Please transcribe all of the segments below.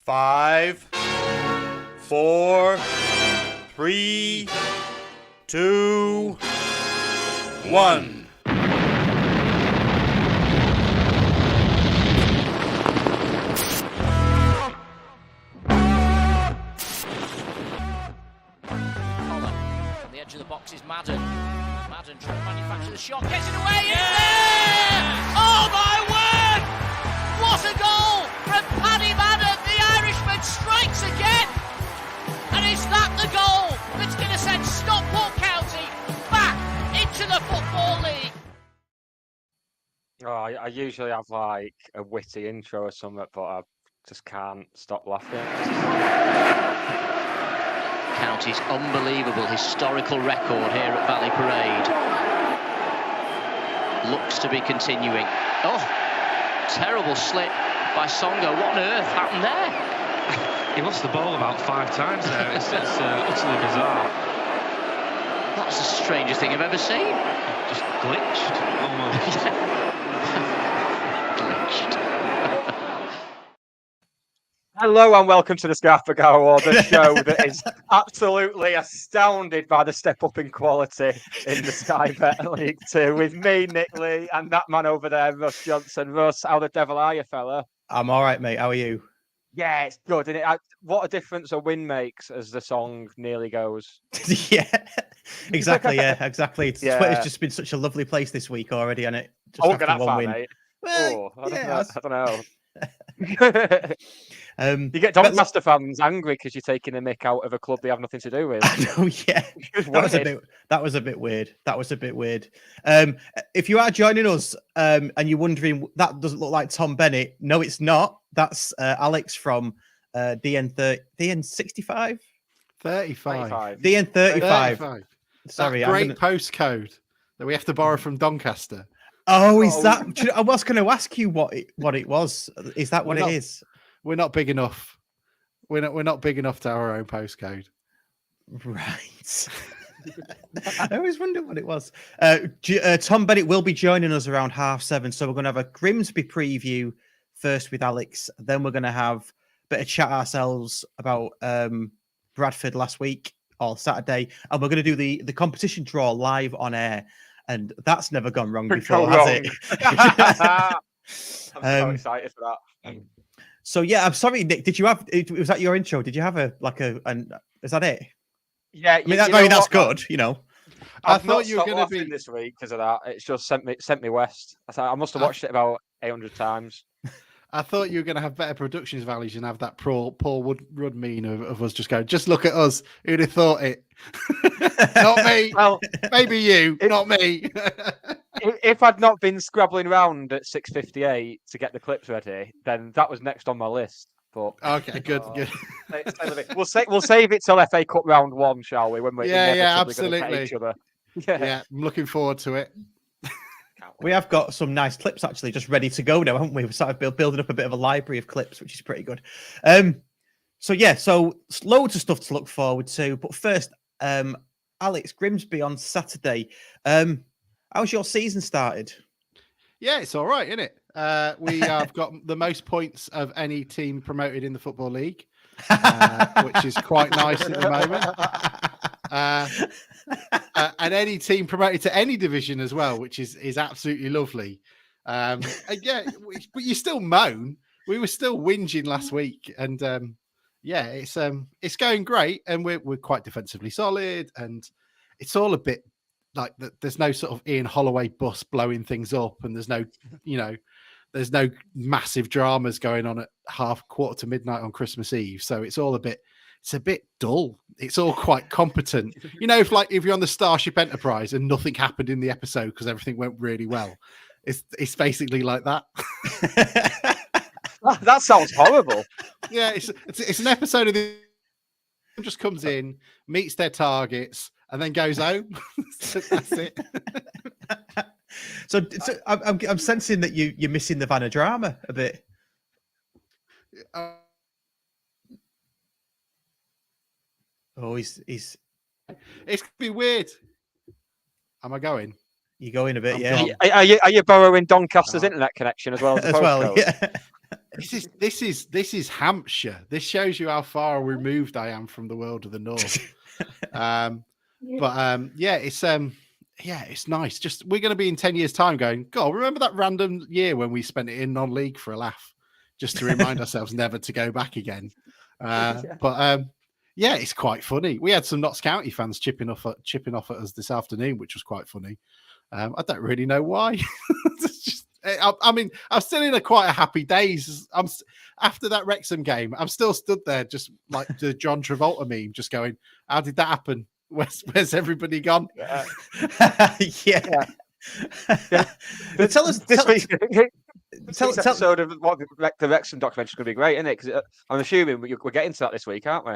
5, 4, 3, 2, 1. On the edge of the box is Madden. Madden trying to manufacture the shot, gets it away, it's there! Oh my word! What a goal from Paddy Madden! The Irishman strikes again! And is that the goal that's going to send Stockport County back into the Football League? Oh, I usually have like a witty intro or something, but I just can't stop laughing. County's unbelievable historical record here at Valley Parade looks to be continuing. Oh, terrible slip by Songo. What on earth happened there? He lost the ball about 5 times there. It's utterly bizarre. That's the strangest thing I've ever seen. Just glitched almost. Glitched. Hello and welcome to the Stockport Award, the show that is absolutely astounded by the step up in quality in the Sky Bet League 2 with me, Nick Lee, and that man over there, Russ Johnson. Russ, how the devil are you, fella? I'm all right, mate. How are you? Yeah, it's good. Isn't it? What a difference a win makes as the song nearly goes. Yeah, exactly. Yeah, exactly. Twitter's just been such a lovely place this week already, and it just I won't after get that one far, win. mate. Well, I don't know. You get Doncaster fans angry because you're taking a mick out of a club they have nothing to do with. I know, yeah. That was a bit weird. If you are joining us and you're wondering that doesn't look like Tom Bennett, no, it's not. That's Alex from DN65? 35. DN35. Sorry, that great postcode that we have to borrow from Doncaster. Oh, is that? I was going to ask you what it was. Is that what it is? We're not big enough. We're not big enough to have our own postcode. Right. I always wondered what it was. Tom Bennett will be joining us around 7:30, so we're going to have a Grimsby preview first with Alex. Then we're going to have a bit of chat ourselves about Bradford last week or Saturday, and we're going to do the competition draw live on air. And that's never gone wrong before, has it? I'm so excited for that. So yeah, I'm sorry, Nick. Did you have? Was that your intro? Did you have is that it? Yeah, I mean, that's good. You know, I thought you were going to be this week because of that. It's just sent me west. I must have watched it about 800 times. I thought you were going to have better productions values and have that Paul Rudd mean of us just going, just look at us. Who'd have thought it? Not me. Well, maybe you, not me. If I'd not been scrabbling around at 6:58 to get the clips ready, then that was next on my list. But okay, good. We'll save it till FA Cup round 1, shall we? When we're absolutely. Each other. Yeah, I'm looking forward to it. We have got some nice clips actually just ready to go now, haven't we? We've started building up a bit of a library of clips, which is pretty good. So loads of stuff to look forward to. But first, Alex, Grimsby on Saturday. How's your season started? Yeah, it's all right, isn't it? We have got the most points of any team promoted in the Football League, which is quite nice at the moment. And any team promoted to any division as well, which is absolutely lovely. And yeah, but you still moan. We were still whinging last week, and it's going great, and we're quite defensively solid, and it's all a bit like that. There's no sort of Ian Holloway bus blowing things up, and there's no massive dramas going on at quarter to midnight on Christmas Eve. So it's a bit dull. It's all quite competent. If you're on the Starship Enterprise and nothing happened in the episode because everything went really well. It's basically like that. That sounds horrible. Yeah, it's an episode of the just comes in, meets their targets, and then goes home. That's it. So I'm sensing that you're missing the Vanna drama a bit. He's. It's gonna be weird. Am I going? You going a bit, yeah. Are you borrowing Doncaster's internet connection as well as the as well? Yeah. This is Hampshire. This shows you how far removed I am from the world of the North. It's nice. Just we're going to be in 10 years' time going, God, remember that random year when we spent it in non-league for a laugh, just to remind ourselves never to go back again. It's quite funny. We had some Notts County fans chipping off at us this afternoon, which was quite funny. I don't really know why. I'm still in quite a happy days. After that Wrexham game, I'm still stood there, just like the John Travolta meme, just going, "How did that happen? Where's everybody gone?" Yeah. Tell us this week. This episode of what the Wrexham documentary is going to be great, isn't it? Because I'm assuming we're getting to that this week, aren't we?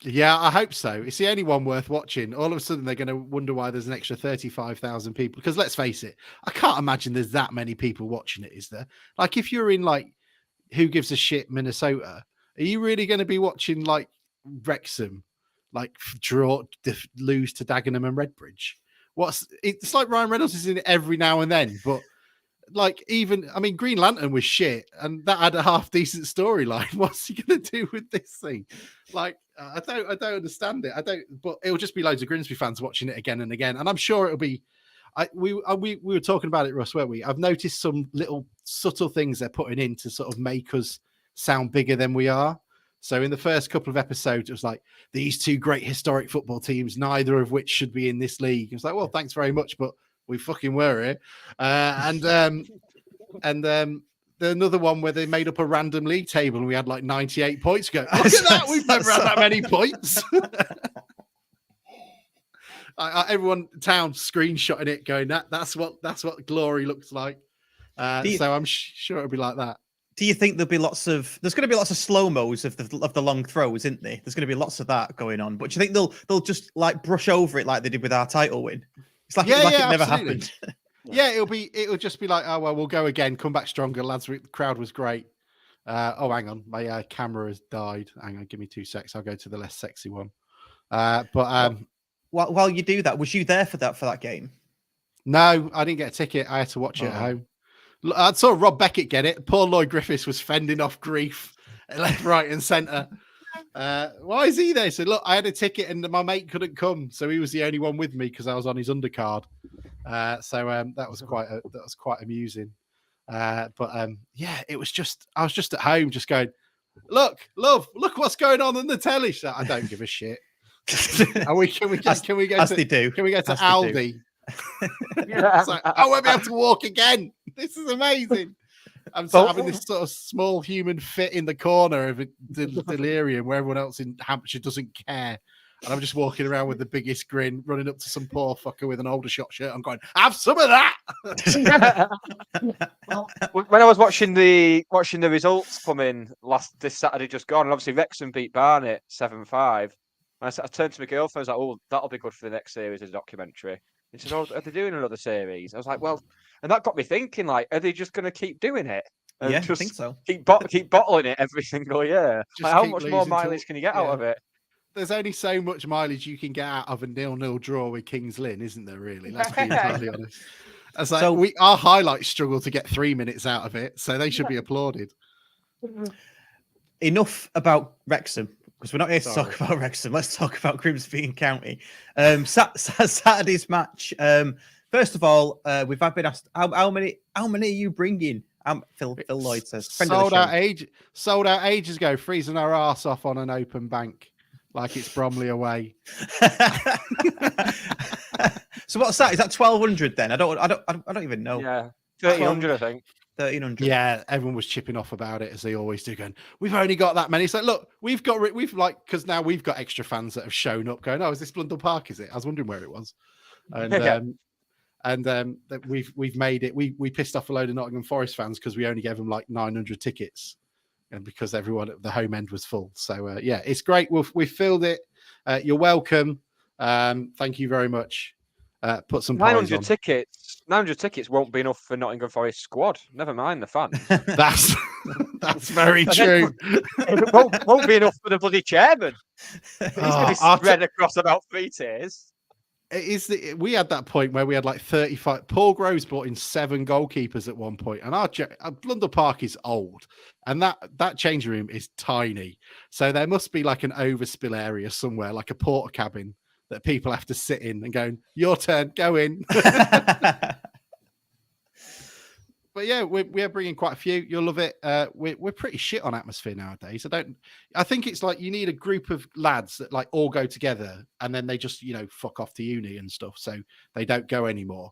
Yeah, I hope so. It's the only one worth watching. All of a sudden, they're going to wonder why there's an extra 35,000 people. Because let's face it, I can't imagine there's that many people watching it, is there? Like, if you're in, like, Who Gives a Shit, Minnesota, are you really going to be watching, like, Wrexham, like, lose to Dagenham and Redbridge? It's like Ryan Reynolds is in it every now and then, but like Green Lantern was shit, and that had a half decent storyline. What's he gonna do with this thing? Like, I don't understand it. But it'll just be loads of Grimsby fans watching it again and again, and I'm sure it'll be. We were talking about it, Russ, weren't we? I've noticed some little subtle things they're putting in to sort of make us sound bigger than we are. So in the first couple of episodes, it was like these two great historic football teams, neither of which should be in this league. It's like, well, thanks very much, but we fucking were here. The another one where they made up a random league table and we had like 98 points. Go, look at that, we've never had that many points. Everyone in town screenshotting it, going, that's what glory looks like. So I'm sure it'll be like that. Do you think there's going to be lots of slow-mos of the long throws, isn't there? There's going to be lots of that going on. But do you think they'll just like brush over it like they did with our title win? It's like, it never happened. Yeah, it'll just be like, oh well, we'll go again, come back stronger, lads. The crowd was great. Hang on, my camera has died. Hang on, give me 2 secs. I'll go to the less sexy one. While you do that, was you there for that game? No, I didn't get a ticket. I had to watch it at home. I saw Rob Beckett get it. Poor Lloyd Griffiths was fending off grief left, right, and centre. Why is he there? So look, I had a ticket and my mate couldn't come, so he was the only one with me because I was on his undercard. That was quite amusing. It was just I was just at home, just going, look what's going on in the telly. So I don't give a shit. Can we go to Aldi? It's like, I won't be able to walk again. This is amazing. I'm having this sort of small human fit in the corner of delirium where everyone else in Hampshire doesn't care. And I'm just walking around with the biggest grin, running up to some poor fucker with an Aldershot shirt. I'm going, have some of that. When I was watching the results come in this Saturday just gone, and obviously Wrexham beat Barnet 7-5. I turned to my girlfriend, I was like, oh, that'll be good for the next series of the documentary. And she said, oh, are they doing another series? I was like, well, and that got me thinking, like, are they just going to keep doing it? Yeah, I think so. Keep bottling it every single year. Like, how much more mileage can you get out of it? There's only so much mileage you can get out of a 0-0 draw with Kings Lynn, isn't there, really? Let's be entirely honest. It's like, our highlights struggle to get 3 minutes out of it, so they should be applauded. Enough about Wrexham, because we're not here to talk about Wrexham. Let's talk about Grimsby and County. Saturday's match. First of all, we've been asked how many are you bringing? Phil Lloyd says sold out ages ago, freezing our arse off on an open bank like it's Bromley away. So what's that? Is that 1,200 then? I don't even know. Yeah, 1,300 I think. 1,300. Yeah, everyone was chipping off about it as they always do, going, we've only got that many. It's like, look, because now we've got extra fans that have shown up going, oh, is this Blundell Park? Is it? I was wondering where it was. And we've made it. We pissed off a load of Nottingham Forest fans because we only gave them like 900 tickets, and because everyone at the home end was full. So it's great. We've filled it. You're welcome. Thank you very much. Put some 900 tickets. 900 tickets won't be enough for Nottingham Forest squad. Never mind the fans. That's very true. It won't be enough for the bloody chairman. He's going to be spread across about 3 tiers. we had that point where we had like 35. Paul Groves brought in 7 goalkeepers at one point, and our Blundell Park is old, and that changing room is tiny. So there must be like an overspill area somewhere, like a porter cabin that people have to sit in and go, "Your turn, go in." But yeah, we're bringing quite a few. You'll love it. We're pretty shit on atmosphere nowadays. I think it's like you need a group of lads that like all go together and then they just, fuck off to uni and stuff. So they don't go anymore.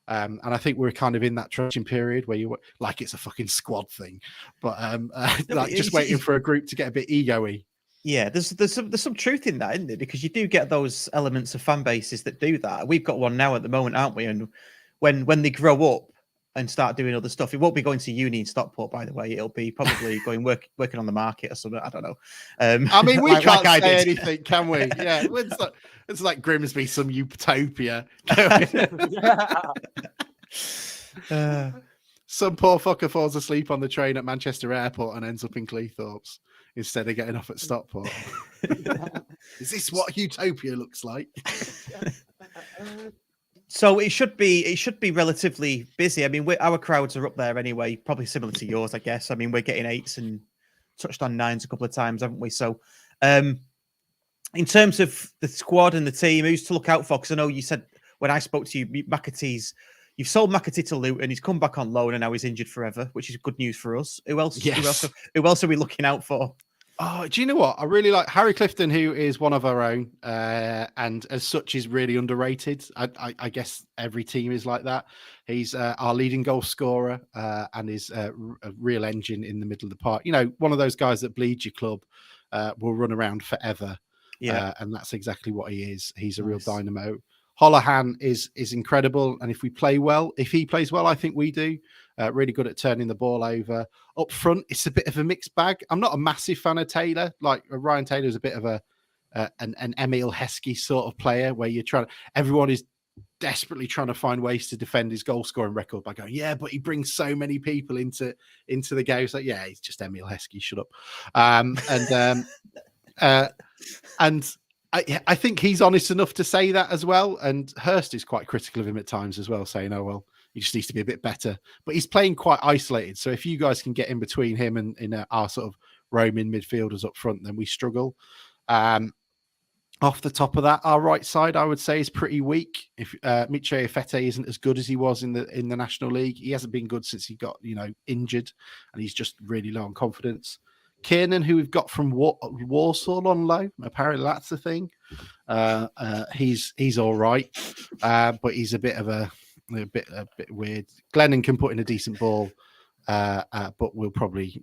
And I think we're kind of in that transition period where you like it's a fucking squad thing, but like just waiting for a group to get a bit ego-y. Yeah, there's some truth in that, isn't there? Because you do get those elements of fan bases that do that. We've got one now at the moment, aren't we? And when they grow up and start doing other stuff, it won't be going to uni in Stockport, by the way. It'll be probably going working on the market or something. I don't know. I mean, we can't say anything, can we? Yeah, it's like Grimsby, some utopia. Some poor fucker falls asleep on the train at Manchester Airport and ends up in Cleethorpes instead of getting off at Stockport. Is this what utopia looks like? So it should be relatively busy. I mean, our crowds are up there anyway, probably similar to yours, I guess. I mean, we're getting 8s and touched on 9s a couple of times, haven't we? So, in terms of the squad and the team, who's to look out for? Because I know you said when I spoke to you, you've sold McAtee to Luton. He's come back on loan and now he's injured forever, which is good news for us. Who else? Yes. Who else are we looking out for? Oh, do you know what? I really like Harry Clifton, who is one of our own, and as such is really underrated. I guess every team is like that. He's our leading goal scorer and is a real engine in the middle of the park. One of those guys that bleeds your club, will run around forever. Yeah, and that's exactly what he is. He's a real dynamo. Holohan is incredible, and if he plays well, I think we do. Really good at turning the ball over. Up front, it's a bit of a mixed bag. I'm not a massive fan of Taylor. Like Ryan Taylor is a bit of an Emil Heskey sort of player, where everyone is desperately trying to find ways to defend his goal scoring record by going, yeah, but he brings so many people into the game. It's like, yeah, he's just Emil Heskey. Shut up. And I think he's honest enough to say that as well. And Hurst is quite critical of him at times as well, saying, oh, well, he just needs to be a bit better. But he's playing quite isolated. So if you guys can get in between him and in our sort of roaming midfielders up front, then we struggle. Off the top of that, our right side, I would say, is pretty weak. If Miche Fete isn't as good as he was in the National League, he hasn't been good since he got injured, and he's just really low on confidence. Kiernan, who we've got from Warsaw on loan, apparently that's the thing. He's all right, but he's a bit weird. Glennon can put in a decent ball, but we'll probably,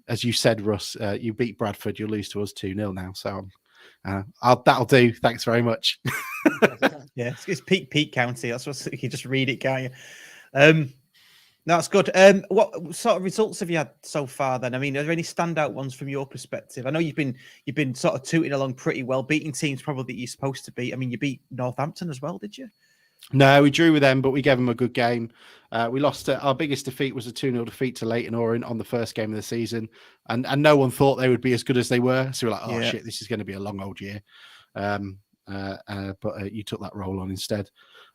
as you said, Russ, you beat Bradford, you'll lose to us 2-0 now. So that'll do. Thanks very much. Yeah, it's Peak County. That's what you can just read it, can't you? That's good. What sort of results have you had so far then? I mean, are there any standout ones from your perspective? I know you've been sort of tooting along pretty well, beating teams probably that you're supposed to beat. I mean, you beat Northampton as well, did you? No, we drew with them, but we gave them a good game. We lost. Our biggest defeat was a 2-0 defeat to Leyton Orient on the first game of the season, and no one thought they would be as good as they were. So we're like, oh shit, this is going to be a long old year. But you took that role on instead.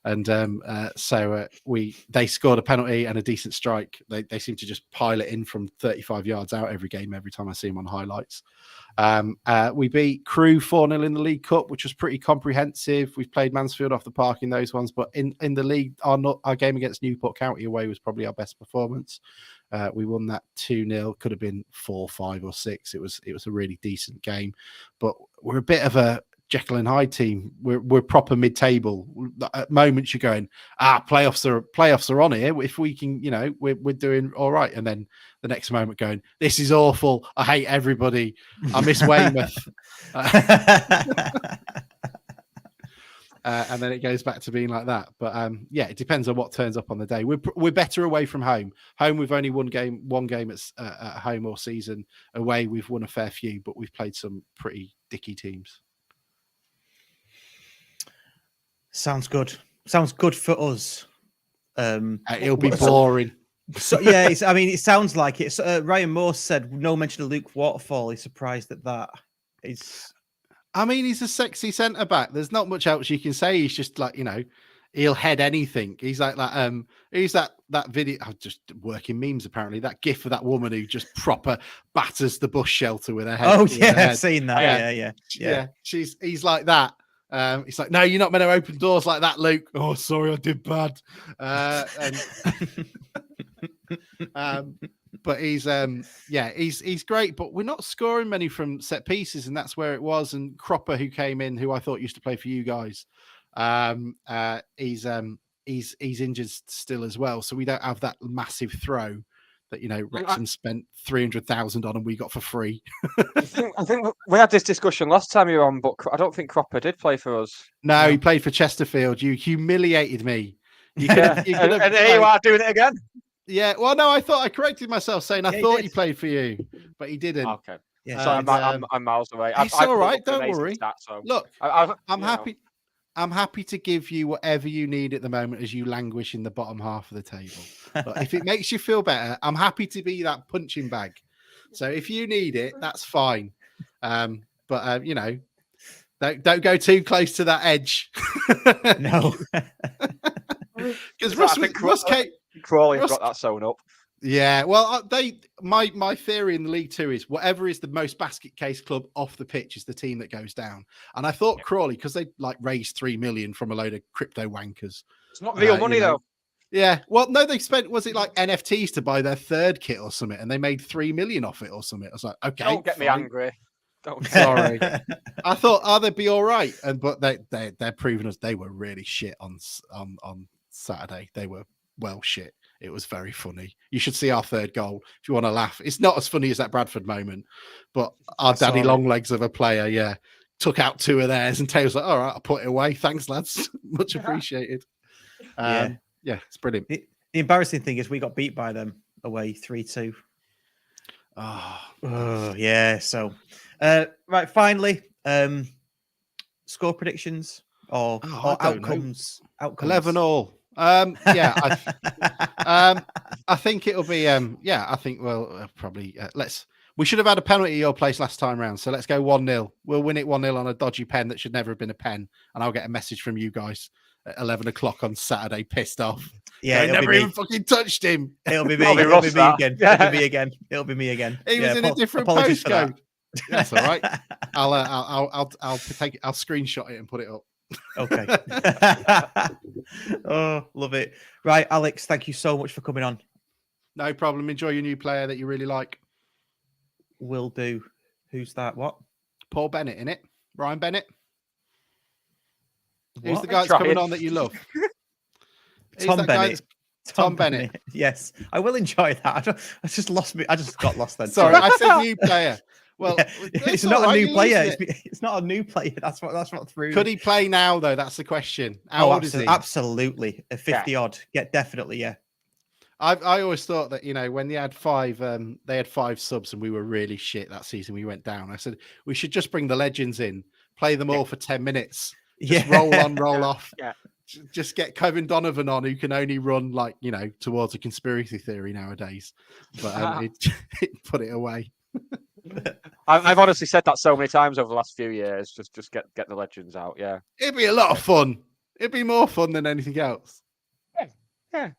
And they scored a penalty and a decent strike. They seem to just pile it in from 35 yards out every game, every time I see them on highlights. We beat Crewe 4-0 in the League Cup, which was pretty comprehensive. We've played Mansfield off the park in those ones, but in the league, our game against Newport County away was probably our best performance. We won that 2-0. Could have been 4, 5, or 6. It was a really decent game, but we're a bit of a Jekyll and Hyde team. We're proper mid-table. At moments you're going, playoffs are on here. If we can, we're doing all right. And then the next moment going, this is awful. I hate everybody. I miss Weymouth. And then it goes back to being like that. But it depends on what turns up on the day. We're better away from home. Home, we've only one game at home all season. Away, we've won a fair few, but we've played some pretty dicky teams. Sounds good. Sounds good for us. It'll be boring. So yeah, it sounds like it. Ryan Morse said no mention of Luke Waterfall. He's surprised at that. I mean, he's a sexy centre back. There's not much else you can say. He's just like, he'll head anything. He's like that. He's that video. I'm just working memes apparently. That gif of that woman who just proper batters the bus shelter with her head. Oh with her yeah, head. I've seen that. Yeah. He's like that. He's like, no, you're not meant to open doors like that, Luke. Oh, sorry, I did bad. But he's great. But we're not scoring many from set pieces, and that's where it was. And Cropper, who came in, who I thought used to play for you guys, he's injured still as well. So we don't have that massive throw that Wrexham spent 300,000 on, and we got for free. I think we had this discussion last time you were on, but I don't think Cropper did play for us. No, he played for Chesterfield. You humiliated me. And here you are doing it again. Yeah, well, no, I thought I corrected myself, saying I thought he played for you, but he didn't. Okay, Yeah. so I'm miles away. It's all right. Don't worry. So Look, I'm happy. I'm happy to give you whatever you need at the moment as you languish in the bottom half of the table. But if it makes you feel better, I'm happy to be that punching bag. So if you need it, that's fine. But don't go too close to that edge. No. Because Crawley's got that sewn up. Yeah, well, my theory in the League Two is whatever is the most basket case club off the pitch is the team that goes down. And I thought Crawley, because they raised 3 million from a load of crypto wankers. It's not real money though. Yeah, well, no, they spent, was it like NFTs to buy their third kit or something, and they made 3 million off it or something. I was like, okay, don't get me angry. Sorry, I thought, they'd be all right, but they're proving us they were really shit on Saturday. They were shit. It was very funny. You should see our third goal if you want to laugh. It's not as funny as that Bradford moment, but our daddy long legs of a player, took out 2 of theirs, and Taylor's like, all right, I'll put it away. Thanks, lads. Much appreciated. It's brilliant. The embarrassing thing is we got beat by them away 3-2. Oh yeah. So, right, finally, score predictions or outcomes. Outcomes. 11-all. I think it'll be. I think probably we should have had a penalty at your place last time round. So let's go 1-0. We'll win it 1-0 on a dodgy pen that should never have been a pen, and I'll get a message from you guys at 11 o'clock on Saturday, pissed off. Yeah, I never even fucking touched him. It'll be me. It'll be me again. It'll be me again. It'll be me again. He was in a different postcode. That's all right. I'll take it. I'll screenshot it and put it up. Okay. Oh, love it. Right, Alex, thank you so much for coming on. No problem. Enjoy your new player that you really like. Will do. Who's that? What? Paul Bennett, in it. Ryan Bennett. What? Who's the guy that's coming on that you love? Tom Bennett. Tom Bennett. Yes, I will enjoy that. I just lost me. I just got lost then. Sorry, I said new player. Well, yeah. It's not a new player. It's not a new player. That's what threw. Could he play now though? That's the question. How old is he? Absolutely, a 50 odd. Yeah, definitely. Yeah. I always thought that when they had 5 subs and we were really shit that season. We went down. I said we should just bring the legends in, play them all for 10 minutes, just roll on, roll off. Yeah. Just get Kevin Donovan on, who can only run towards a conspiracy theory nowadays. But it put it away. I've honestly said that so many times over the last few years. Just get the legends out. Yeah, it'd be a lot of fun. It'd be more fun than anything else. Yeah.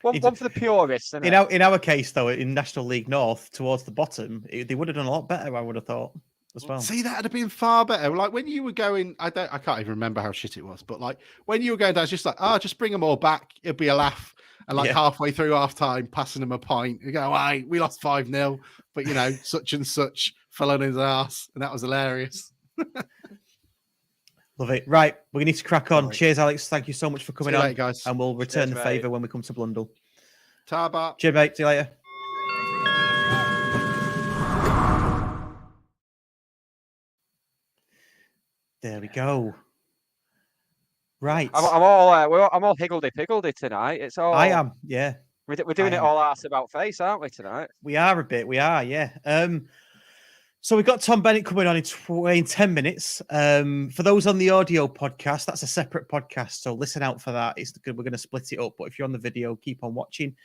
One for the purists. In our case, though, in National League North, towards the bottom, they would have done a lot better. I would have thought as well. See, that'd have been far better. Like when you were going, I can't even remember how shit it was, but when you were going down, it's just just bring them all back. It'd be a laugh. And halfway through half time, passing them a pint, you go, "Hey, we lost 5-0, but such and such fell on his ass," and that was hilarious. Love it. Right, we need to crack on. Right. Cheers, Alex. Thank you so much for coming See you on, later, guys. and we'll return Cheers, the favour when we come to Blundell. Ta-ba. Cheers, mate. See you later. There we go. Right. I'm all higgledy-piggledy tonight. It's all. I am. Yeah. We're doing it all arse about face, aren't we tonight? We are a bit. We are. Yeah. So we've got Tom Bennett coming on in 10 minutes. For those on the audio podcast, that's a separate podcast. So listen out for that. We're going to split it up. But if you're on the video, keep on watching.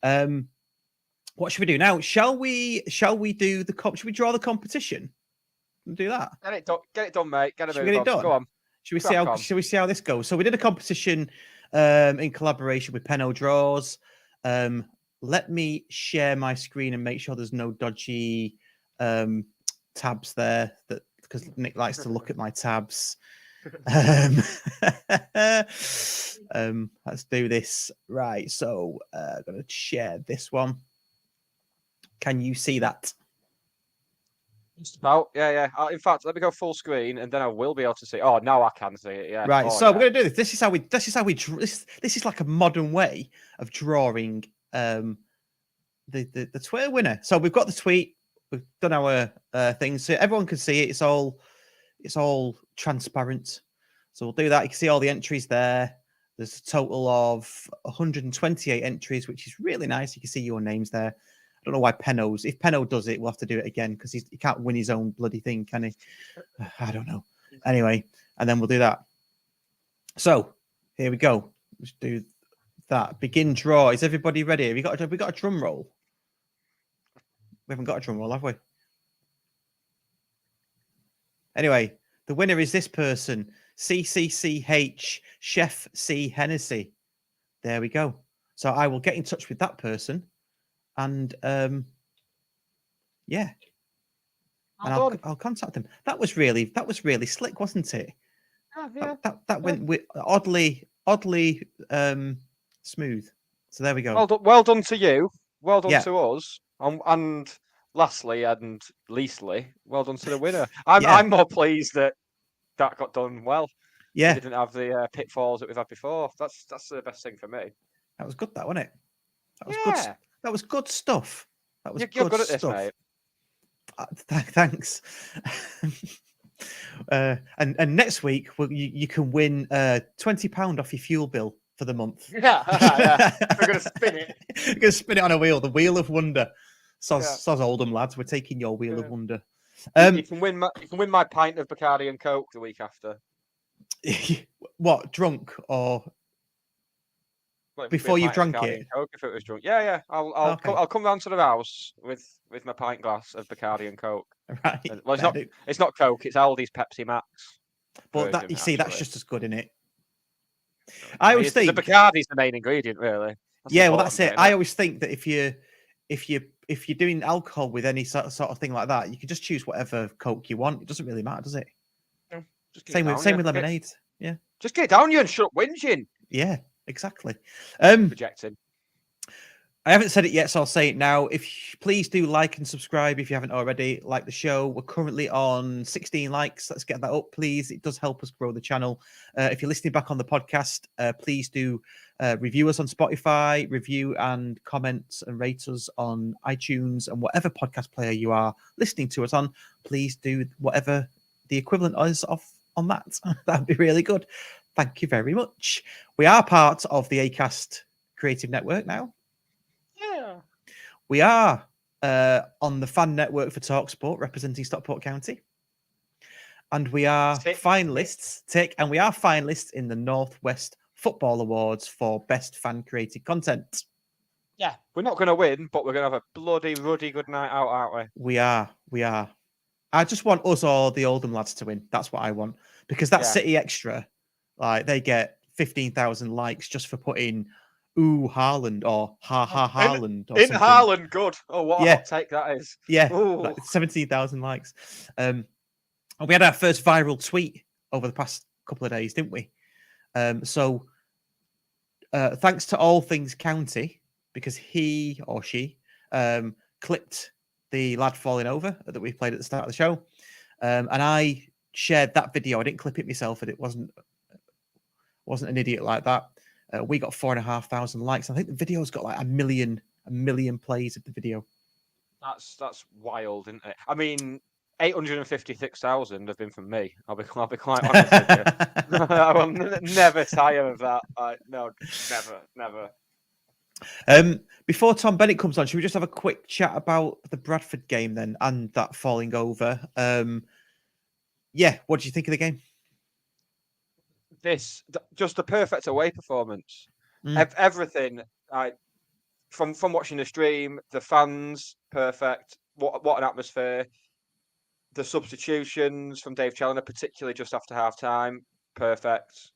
What should we do now? Shall we draw the competition? Do that. Get it done, mate. Get Should we get it done? Go on. Should we Crack on. see how this goes? So we did a competition in collaboration with Pennodraws. Let me share my screen and make sure there's no dodgy tabs there, because Nick likes to look at my tabs. Let's do this. Right, so I'm going to share this one. Can you see that? Just about, yeah. In fact, let me go full screen, and then I will be able to see. Oh, now I can see it. Yeah. Right. Oh, So we're going to do this. This is how we. This is like a modern way of drawing the Twitter winner. So we've got the tweet. We've done our things, so everyone can see it. It's all transparent. So we'll do that. You can see all the entries there. There's a total of 128 entries, which is really nice. You can see your names there. I don't know why Penno's. If Penno does it, we'll have to do it again because he can't win his own bloody thing, can he? I don't know. Anyway, and then we'll do that. So here we go. Let's do that. Begin draw. Is everybody ready? Have we got a drum roll? We haven't got a drum roll, have we? Anyway, the winner is this person, CCCH Chef C Hennessy. There we go. So I will get in touch with that person. And yeah, and I'll contact them. That was really slick, wasn't it? Yeah. That went oddly smooth. So there we go. Well done to you. Well done to us. And lastly and leastly, well done to the winner. I'm more pleased that got done well. Yeah, we didn't have the pitfalls that we've had before. That's the best thing for me. That was good, wasn't it? That was good. That was good stuff. You're good at this, mate. Thanks. And next week, you can win £20 off your fuel bill for the month. Yeah. We're gonna spin it. We're gonna spin it on a wheel, the wheel of wonder. Soz Oldham lads, we're taking your wheel of wonder. You can win my pint of Bacardi and Coke the week after. What, drunk or? Before you've drunk it, Coke if it was drunk, yeah. I'll come round to the house with my pint glass of Bacardi and Coke. Right. Well, it's not Coke. It's Aldi's Pepsi Max. But that you see, that's just as good, isn't it? I always think the Bacardi's the main ingredient, really. That's it. I always think that if you're doing alcohol with any sort of thing like that, you can just choose whatever Coke you want. It doesn't really matter, does it? Same with lemonade. Yeah. Just get down you and shut up whinging. Yeah. Exactly. Projecting. I haven't said it yet, so I'll say it now. Please do like and subscribe if you haven't already. Like the show. We're currently on 16 likes. Let's get that up, please. It does help us grow the channel. If you're listening back on the podcast, please do review us on Spotify, review and comment and rate us on iTunes and whatever podcast player you are listening to us on. Please do whatever the equivalent is on that. That'd be really good. Thank you very much. We are part of the Acast Creative Network now. Yeah. We are on the fan network for TalkSport, representing Stockport County. And we are finalists. We are finalists in the Northwest Football Awards for Best Fan Created Content. Yeah. We're not going to win, but we're going to have a bloody ruddy good night out, aren't we? We are. I just want us or the Oldham lads to win. That's what I want. Because that City Extra, like, they get 15,000 likes just for putting "Ooh Haaland" or "Ha Ha Haaland" or in something. Haaland, good. Oh, what a hot take that is. Yeah, like 17,000 likes. And we had our first viral tweet over the past couple of days, didn't we? So thanks to All Things County, because he or she clipped the lad falling over that we played at the start of the show, and I shared that video. I didn't clip it myself, and it wasn't an idiot like that. We got 4,500 likes. I think the video's got like a million plays of the video. That's wild, isn't it? I mean, 856,000 have been from me. I'll be quite honest with you. I will never tire of that. No, never. Before Tom Bennett comes on, should we just have a quick chat about the Bradford game then and that falling over? Yeah, what do you think of the game? Just a perfect away performance. Everything. From watching the stream, the fans, perfect. What an atmosphere. The substitutions from Dave Challoner, particularly just after half time, perfect.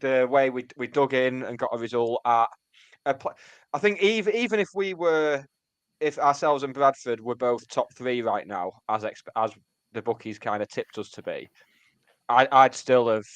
The way we dug in and got a result at I think even if ourselves and Bradford were both top 3 right now, as the bookies kind of tipped us to be, I'd still have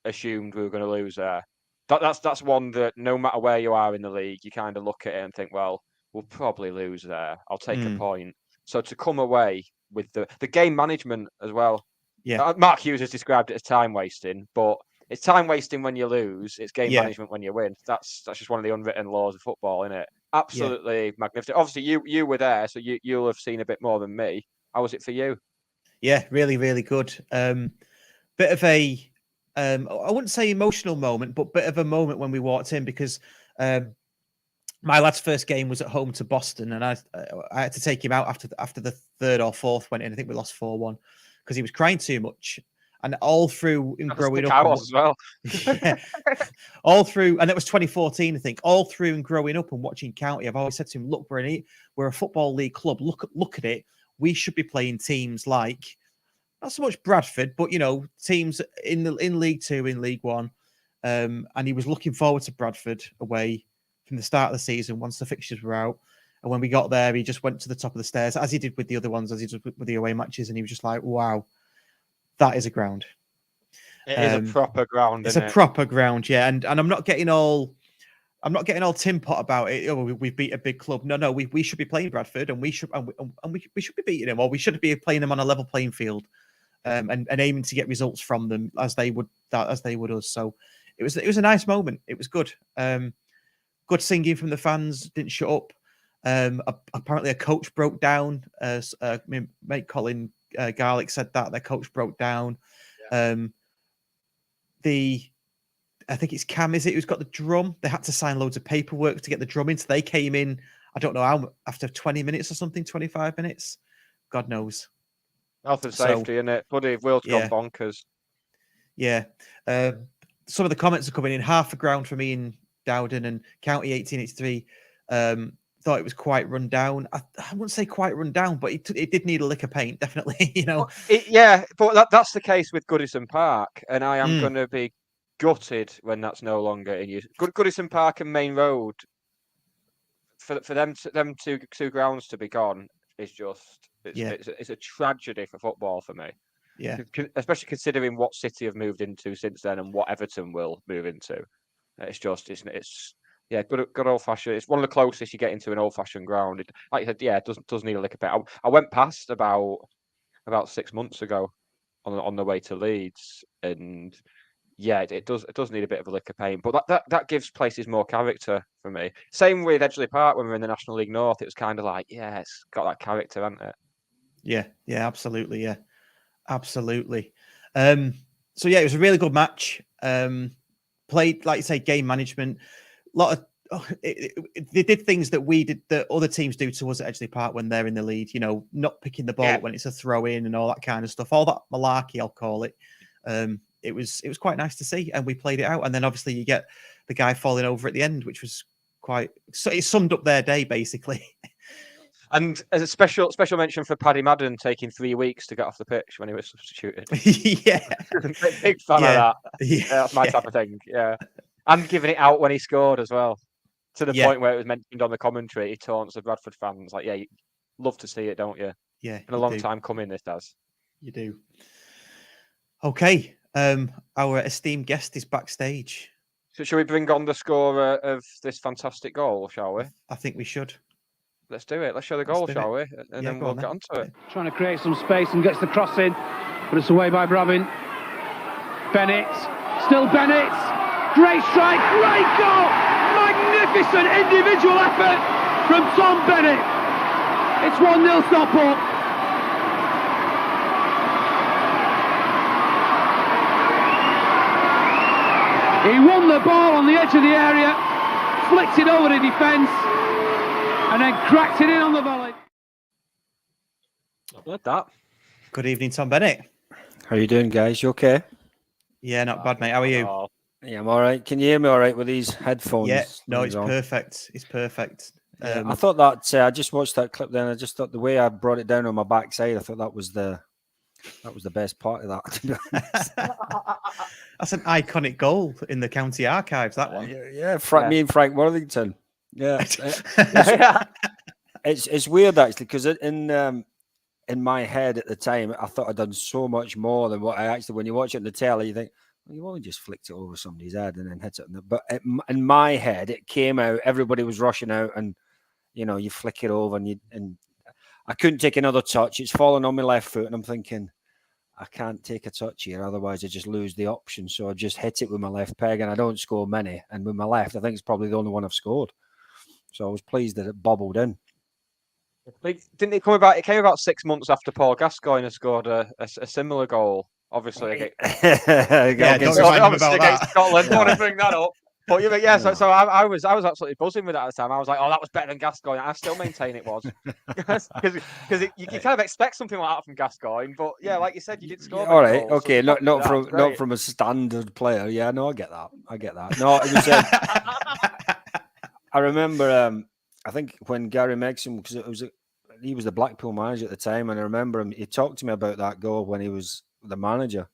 assumed we were going to lose there. That's one that no matter where you are in the league, you kind of look at it and think, well, we'll probably lose there. I'll take a point. So to come away with the game management as well. Yeah. Mark Hughes has described it as time wasting, but it's time wasting when you lose. It's game management when you win. That's just one of the unwritten laws of football, isn't it? Absolutely magnificent. Obviously, you were there, so you'll have seen a bit more than me. How was it for you? Yeah, really, really good. Bit of a, I wouldn't say emotional moment, but bit of a moment when we walked in because my lad's first game was at home to Boston, and I had to take him out after the third or fourth went in. I think we lost 4-1 because he was crying too much. And all through in growing up, I was as well. Yeah, all through, and it was 2014, I think. All through and growing up and watching county, I've always said to him, "Look, we're a football league club. Look at it. We should be playing teams like not so much Bradford, but teams in League Two, in League One." And he was looking forward to Bradford away from the start of the season once the fixtures were out. And when we got there, he just went to the top of the stairs, as he did with the other ones, as he did with the away matches, and he was just like, "Wow. That is a ground." It is a proper ground. It's a proper ground, yeah. And I'm not getting all tin pot about it. Oh, we've beat a big club. No, we should be playing Bradford, and we should be beating them, or we should be playing them on a level playing field, and aiming to get results from them as they would us. So it was a nice moment. It was good. Good singing from the fans. Didn't shut up. Apparently, a coach broke down. My mate Colin Garlick said that their coach broke down. I think it's Cam, is it, who's got the drum? They had to sign loads of paperwork to get the drum in. So they came in, I don't know how, after 20 minutes or something, 25 minutes. God knows. Health and safety, innit? Bloody world's gone bonkers. Yeah. Some of the comments are coming in. Half a ground for me in Dowden, and County 1883 thought it was quite run down. I wouldn't say quite run down, but it did need a lick of paint, definitely. But that's the case with Goodison Park, and I am going to be gutted when that's no longer in use. Goodison Park and Main Road, for them two grounds to be gone is just it's a tragedy for football for me. Yeah, especially considering what City have moved into since then and what Everton will move into. It's good old fashioned. It's one of the closest you get into an old fashioned ground. Like you said, it does need a lick of paint. I went past about 6 months ago on the way to Leeds, and it does need a bit of a lick of paint. But that gives places more character for me. Same with Edgeley Park when we were in the National League North. It was kind of like, it's got that character, hasn't it? Yeah, absolutely, absolutely. So it was a really good match. Played, like you say, game management. They did things that other teams do to us at Edgeley Park when they're in the lead. Not picking the ball up when it's a throw in and all that kind of stuff. All that malarkey, I'll call it. It was quite nice to see, and we played it out. And then obviously you get the guy falling over at the end, which was it summed up their day basically. And as a special mention for Paddy Madden taking 3 weeks to get off the pitch when he was substituted. Big fan of that. That's my type of thing. Yeah. And giving it out when he scored as well, to the point where it was mentioned on the commentary. He taunts the Bradford fans like, you love to see it, don't you? Yeah, been a long time coming. This does. You do. Okay, our esteemed guest is backstage. So, shall we bring on the scorer of this fantastic goal? Shall we? I think we should. Let's do it. Let's show the goal, shall we? And then we'll get onto it. Trying to create some space and gets the cross in, but it's away by Brabin. Bennett, still Bennett. Great strike, great goal! Magnificent individual effort from Tom Bennett. It's 1-0 Stockport. He won the ball on the edge of the area, flicked it over the defence, and then cracked it in on the volley. Not bad, that. Good evening, Tom Bennett. How are you doing, guys? You okay? Yeah, not bad, mate. How are you? Yeah, I'm all right. Can you hear me all right with these headphones? Yeah, no, it's perfect. It's perfect. I thought that I just watched that clip then. I just thought the way I brought it down on my backside, I thought that was the best part of that. To be honest. That's an iconic goal in the county archives. That one. Me and Frank Worthington. Yeah, Yeah. it's weird actually because in my head at the time, I thought I'd done so much more than what I actually. When you watch it on the telly, you think, well, you only just flicked it over somebody's head and then hit it. But in my head, it came out. Everybody was rushing out, and you flick it over, and I couldn't take another touch. It's fallen on my left foot, and I'm thinking, I can't take a touch here, otherwise I just lose the option. So I just hit it with my left peg, and I don't score many. And with my left, I think it's probably the only one I've scored. So I was pleased that it bobbled in. Didn't it come about? It came about 6 months after Paul Gascoigne had scored a similar goal. Obviously, don't remind him about against that. Scotland. Don't want to bring that up. But yeah, so I was absolutely buzzing with that at the time. I was like, oh, that was better than Gascoigne. I still maintain it was because you kind of expect something like that from Gascoigne. But yeah, like you said, you did score. All right, goals, okay, so not from a standard player. Yeah, no, I get that. No, it was. I remember. I think when Gary Megson, because he was the Blackpool manager at the time, and I remember him. He talked to me about that goal when he was the manager,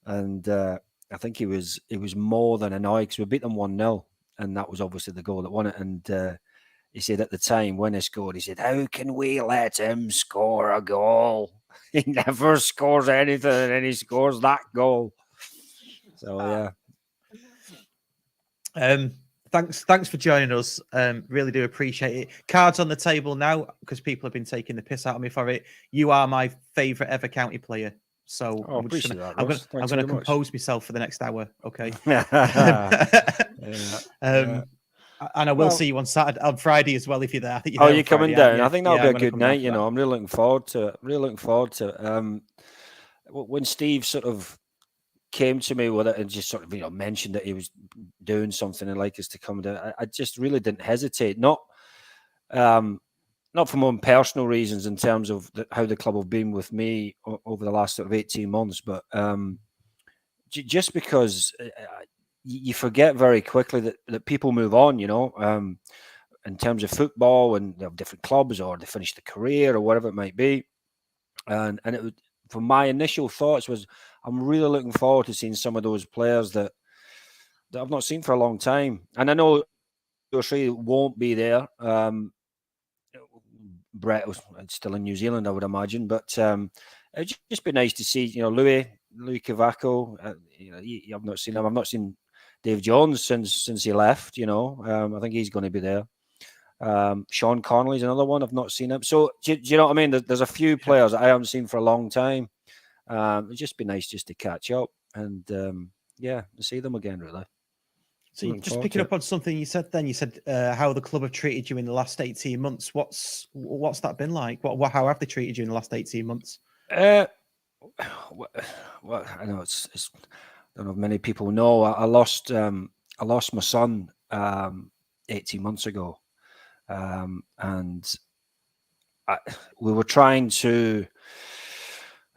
and I think he was more than annoyed because we beat them 1-0, and that was obviously the goal that won it. And he said at the time when he scored, he said, "How can we let him score a goal? He never scores anything, and he scores that goal." So yeah. Thanks for joining us. Really do appreciate it. Cards on the table now because people have been taking the piss out of me for it. You are my favourite ever county player. So I'm going to compose myself for the next hour. Okay. And I will see you on Friday as well if you're there. I think you're there you're coming down. Yeah. I think that'll be a good night. I'm really looking forward to it. When Steve sort of came to me with it and just sort of mentioned that he was doing something and like us to come down, I just really didn't hesitate. Not for my own personal reasons in terms of how the club have been with me over the last sort of 18 months, but just because you forget very quickly that people move on, in terms of football, and they have different clubs or they finish the career or whatever it might be. And it would, for my initial thoughts was, I'm really looking forward to seeing some of those players that I've not seen for a long time. And I know O'Shea won't be there. Brett was still in New Zealand, I would imagine, but it'd just be nice to see, Louis Cavaco. I've not seen him. I've not seen Dave Jones since he left. I think he's going to be there. Sean Connolly's another one. I've not seen him. So do you know what I mean? There's a few players that I haven't seen for a long time. It'd just be nice just to catch up and see them again. Really. So just picking up on something you said then, you said how the club have treated you in the last 18 months. What's that been like? How have they treated you in the last 18 months? Well, I know it's I don't know if many people know. I lost my son 18 months ago, and we were trying to,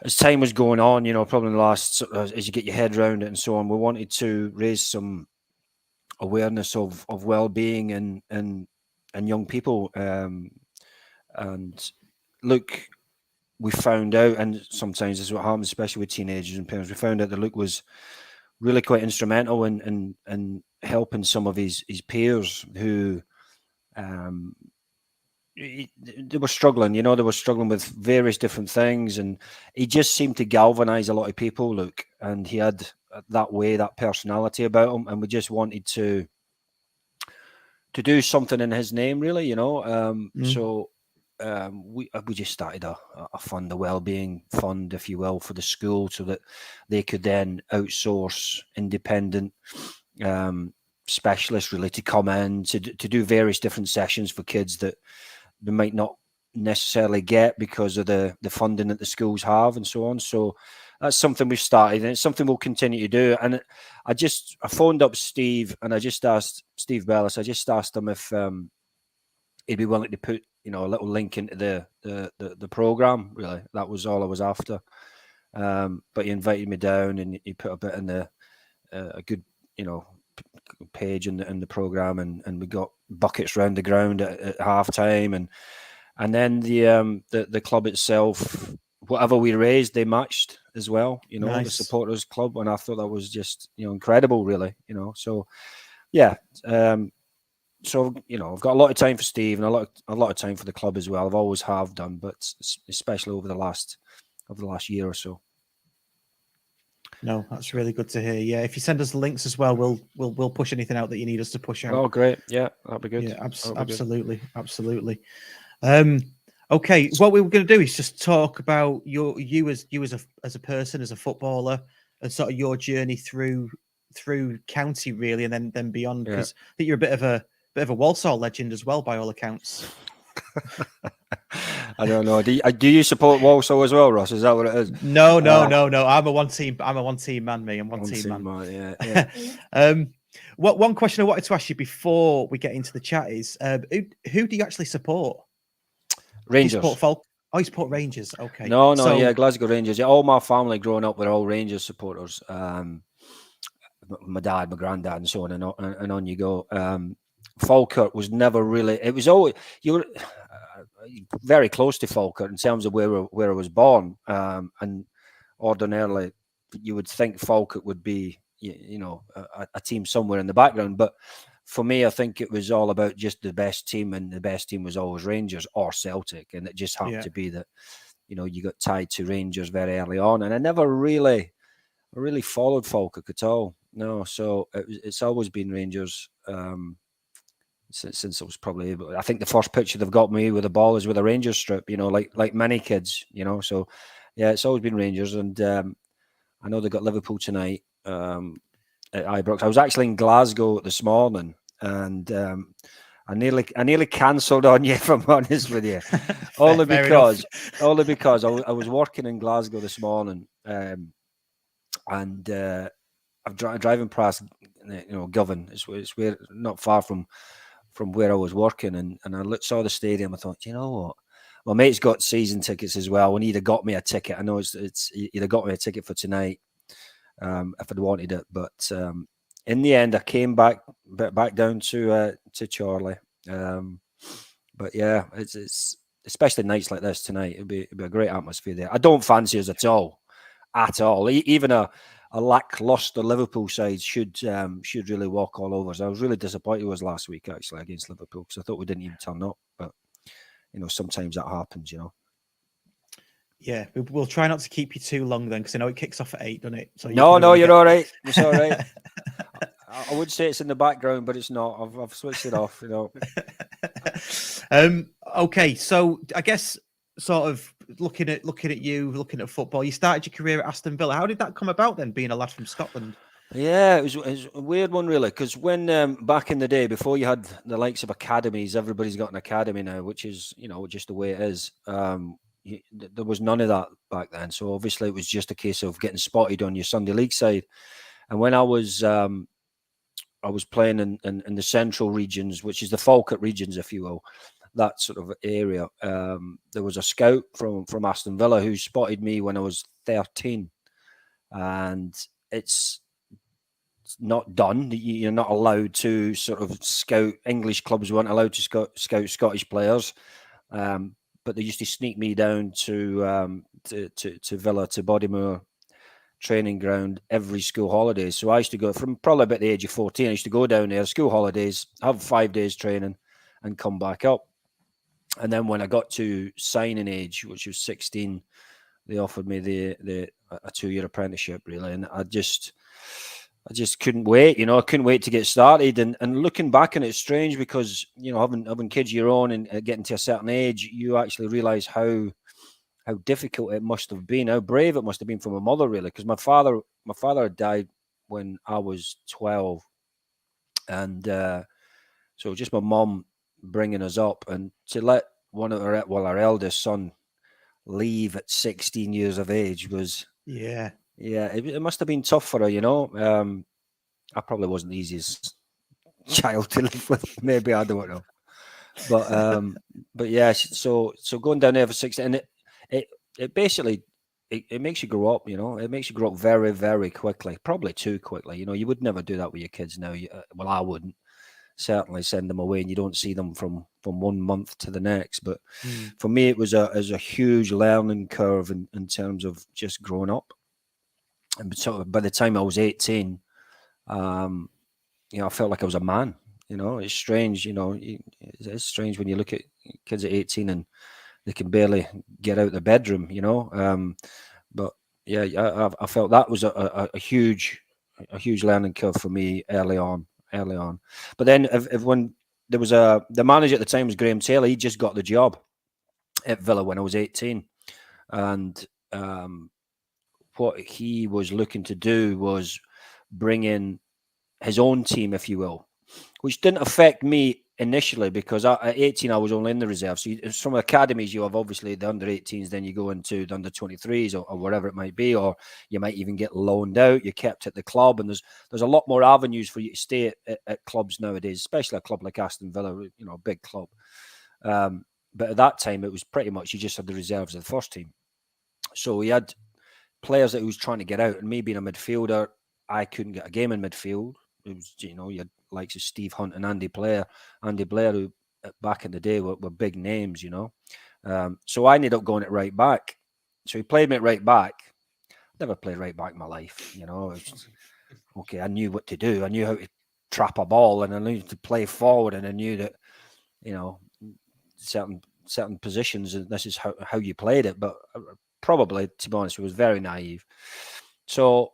as time was going on, probably in the last, as you get your head around it and so on, we wanted to raise some awareness of well-being and young people. And look, we found out, and sometimes this is what happens, especially with teenagers and parents, we found out that Luke was really quite instrumental in helping some of his peers who they were struggling, they were struggling with various different things, and he just seemed to galvanize a lot of people, Luke, and he had that personality about him, and we just wanted to do something in his name, really, So we just started a fund, a well-being fund, if you will, for the school, so that they could then outsource independent specialists really to come in to do various different sessions for kids that they might not necessarily get because of the funding that the schools have and so on. So that's something we've started, and it's something we'll continue to do. And I phoned up Steve, and I just asked Steve Bellis, I just asked him if he'd be willing to put a little link into the program. Really, that was all I was after. But he invited me down, and he put a bit in a good page in the program, and we got buckets round the ground at half time, and then the club itself, whatever we raised, they matched as well. You know, Nice. the supporters club, and I thought that was just incredible, really. You know, so yeah. So I've got a lot of time for Steve and a lot of time for the club as well. I've always have done, but especially over the last year or so. No, that's really good to hear. Yeah, if you send us links as well, we'll push anything out that you need us to push out. Oh, great! Yeah, that'd be good. Yeah, absolutely. Okay, what we were going to do is just talk about you as a person, as a footballer, and sort of your journey through county, really, and then beyond. Because I think you're a bit of a Walsall legend as well, by all accounts. I don't know. Do you support Walsall as well, Ross? Is that what it is? No. I'm a one team man, me. I'm one team man. Yeah. One question I wanted to ask you before we get into the chat is, who do you actually support? Rangers. You support Rangers. Okay. No, Glasgow Rangers. Yeah, all my family growing up were all Rangers supporters. My dad, my granddad, and so on and on you go. Falkirk was never really. It was always you were very close to Falkirk in terms of where I was born, and ordinarily you would think Falkirk would be a team somewhere in the background, but for me, I think it was all about just the best team, and the best team was always Rangers or Celtic, and it just happened to be that you got tied to Rangers very early on, and I never really followed Falkirk at all. No, so it's always been Rangers. Since I was probably I think the first picture they've got me with a ball is with a Rangers strip, like many kids, so yeah, it's always been Rangers. And I know they got Liverpool tonight at Ibrox. I was actually in Glasgow this morning, and I nearly cancelled on you, if I'm honest with you. only because I was working in Glasgow this morning, and I'm driving past Govan. It's where not far from where I was working, and I saw the stadium. I thought, you know what, my mate's got season tickets as well, and he'd have got me a ticket. I know it's he'd have got me a ticket for tonight if I'd wanted it, but in the end I came back down to Chorley. But yeah, it's especially nights like this tonight. It'd be a great atmosphere there. I don't fancy us at all. Even a lackluster Liverpool side should really walk all over us. I was really disappointed with us last week, actually, against Liverpool, because I thought we didn't even turn up. But sometimes that happens. Yeah, we'll try not to keep you too long then, because I know it kicks off at 8, doesn't it? So you're all right. It's all right. I would say it's in the background, but it's not. I've switched it off. Okay, so I guess sort of looking at football, you started your career at Aston Villa. How did that come about then, being a lad from Scotland? Yeah, it was a weird one, really, because when back in the day, before you had the likes of academies, everybody's got an academy now, which is just the way it is. There was none of that back then, so obviously it was just a case of getting spotted on your Sunday League side. And when I was playing in the central regions, which is the Falkirk regions, if you will, that sort of area, there was a scout from Aston Villa who spotted me when I was 13, and it's not done. You're not allowed to sort of scout. English clubs weren't allowed to scout Scottish players, but they used to sneak me down to Villa, to Bodymoor training ground every school holidays. So I used to go from probably about the age of 14. I used to go down there, school holidays, have 5 days training, and come back up. And then when I got to signing age, which was 16, they offered me a 2-year apprenticeship, really, and I just couldn't wait. I couldn't wait to get started. And looking back on it, it's strange because having kids of your own and getting to a certain age, you actually realise how difficult it must have been, how brave it must have been for my mother, really, because my father had died when I was 12, and so just my mum bringing us up, and to let our eldest son leave at 16 years of age was it must have been tough for her. I probably wasn't the easiest child to live with, maybe, I don't know, but yeah, so going down there for 16, and it basically it makes you grow up, it makes you grow up very, very quickly, probably too quickly. You would never do that with your kids now. Well, I wouldn't certainly send them away and you don't see them from 1 month to the next. But for me, it was a huge learning curve in terms of just growing up. And so by the time I was 18, I felt like I was a man. It's strange, it's strange when you look at kids at 18 and they can barely get out the bedroom, but yeah, I felt that was a huge learning curve for me early on. But then when there was the manager at the time was Graham Taylor, he just got the job at Villa when I was 18. And what he was looking to do was bring in his own team, if you will, which didn't affect me initially because at 18 I was only in the reserve. So from academies you have obviously the under 18s, then you go into the under 23s or whatever it might be, or you might even get loaned out. You're kept at the club, and there's a lot more avenues for you to stay at clubs nowadays, especially a club like Aston Villa, a big club. But at that time it was pretty much you just had the reserves of the first team. So he had players that he was trying to get out, and me being a midfielder, I couldn't get a game in midfield. It was, you had likes of Steve Hunt and Andy Blair, who back in the day were big names, So I ended up going at right back. So he played me at right back. Never played right back in my life, Okay, I knew what to do. I knew how to trap a ball, and I knew to play forward, and I knew that, certain positions, and this is how you played it. But probably, to be honest, it was very naive. So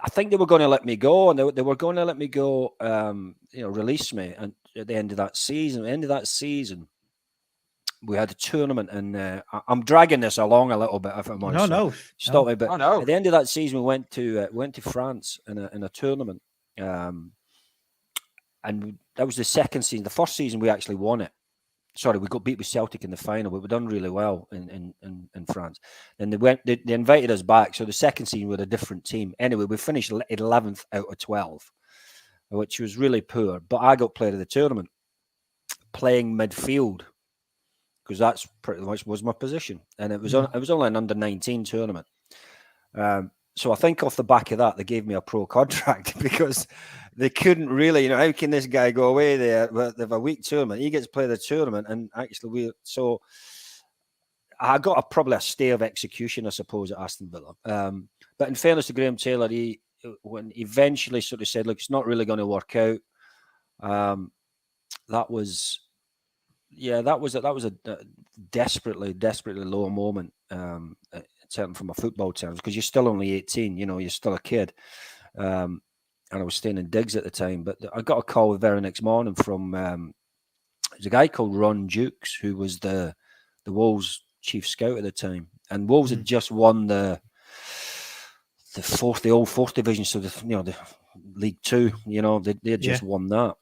I think they were going to let me go, and they were going to let me go, release me. And at the end of that season, we had a tournament, and I'm dragging this along a little bit. If I'm honest, stop me. But at the end of that season, we went to France in a tournament, and that was the second season. The first season we actually won it. Sorry, we got beat with Celtic in the final, but we've done really well in France. And they invited us back. So the second season with a different team. Anyway, we finished 11th out of 12, which was really poor. But I got player of the tournament, playing midfield, because that's pretty much was my position. And it was only an under-19 tournament. So I think off the back of that, they gave me a pro contract because they couldn't really, how can this guy go away there? Well, they have a weak tournament. He gets to play the tournament, and actually so I got probably a stay of execution, I suppose, at Aston Villa. But in fairness to Graham Taylor, when eventually sort of said, look, it's not really going to work out. That was a desperately low moment. Certainly from a football terms, because you're still only 18, you're still a kid. And I was staying in digs at the time, but I got a call the very next morning from there's a guy called Ron Dukes, who was the Wolves chief scout at the time, and Wolves had just won the old fourth division, so the League Two, they had just won that.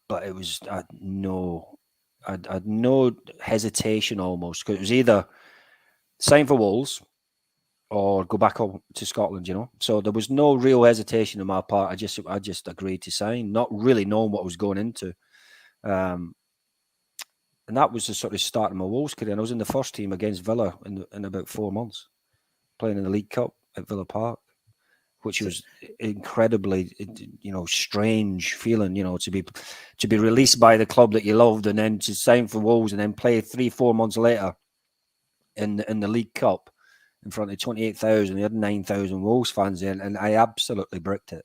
But it was I had no hesitation almost, because it was either sign for Wolves or go back home to Scotland, So there was no real hesitation on my part. I just agreed to sign, not really knowing what I was going into. And that was the sort of start of my Wolves career. And I was in the first team against Villa in about 4 months, playing in the League Cup at Villa Park, which was incredibly, strange feeling, to be released by the club that you loved and then to sign for Wolves and then play 3-4 months later in the League Cup in front of 28,000. We had 9,000 Wolves fans in, and I absolutely bricked it.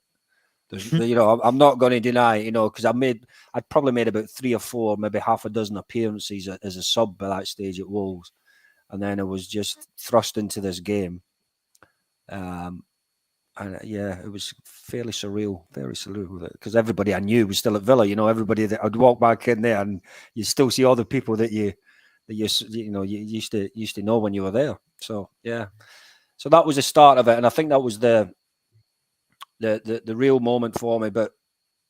There's, I'm not going to deny, because I'd probably made about 3 or 4, maybe half a dozen appearances as a sub by that stage at Wolves, and then I was just thrust into this game. And it was fairly surreal, very surreal, because everybody I knew was still at Villa. Everybody that I'd walk back in there, and you still see all the people that you used to know when you were there. So so that was the start of it, and I think that was the real moment for me. But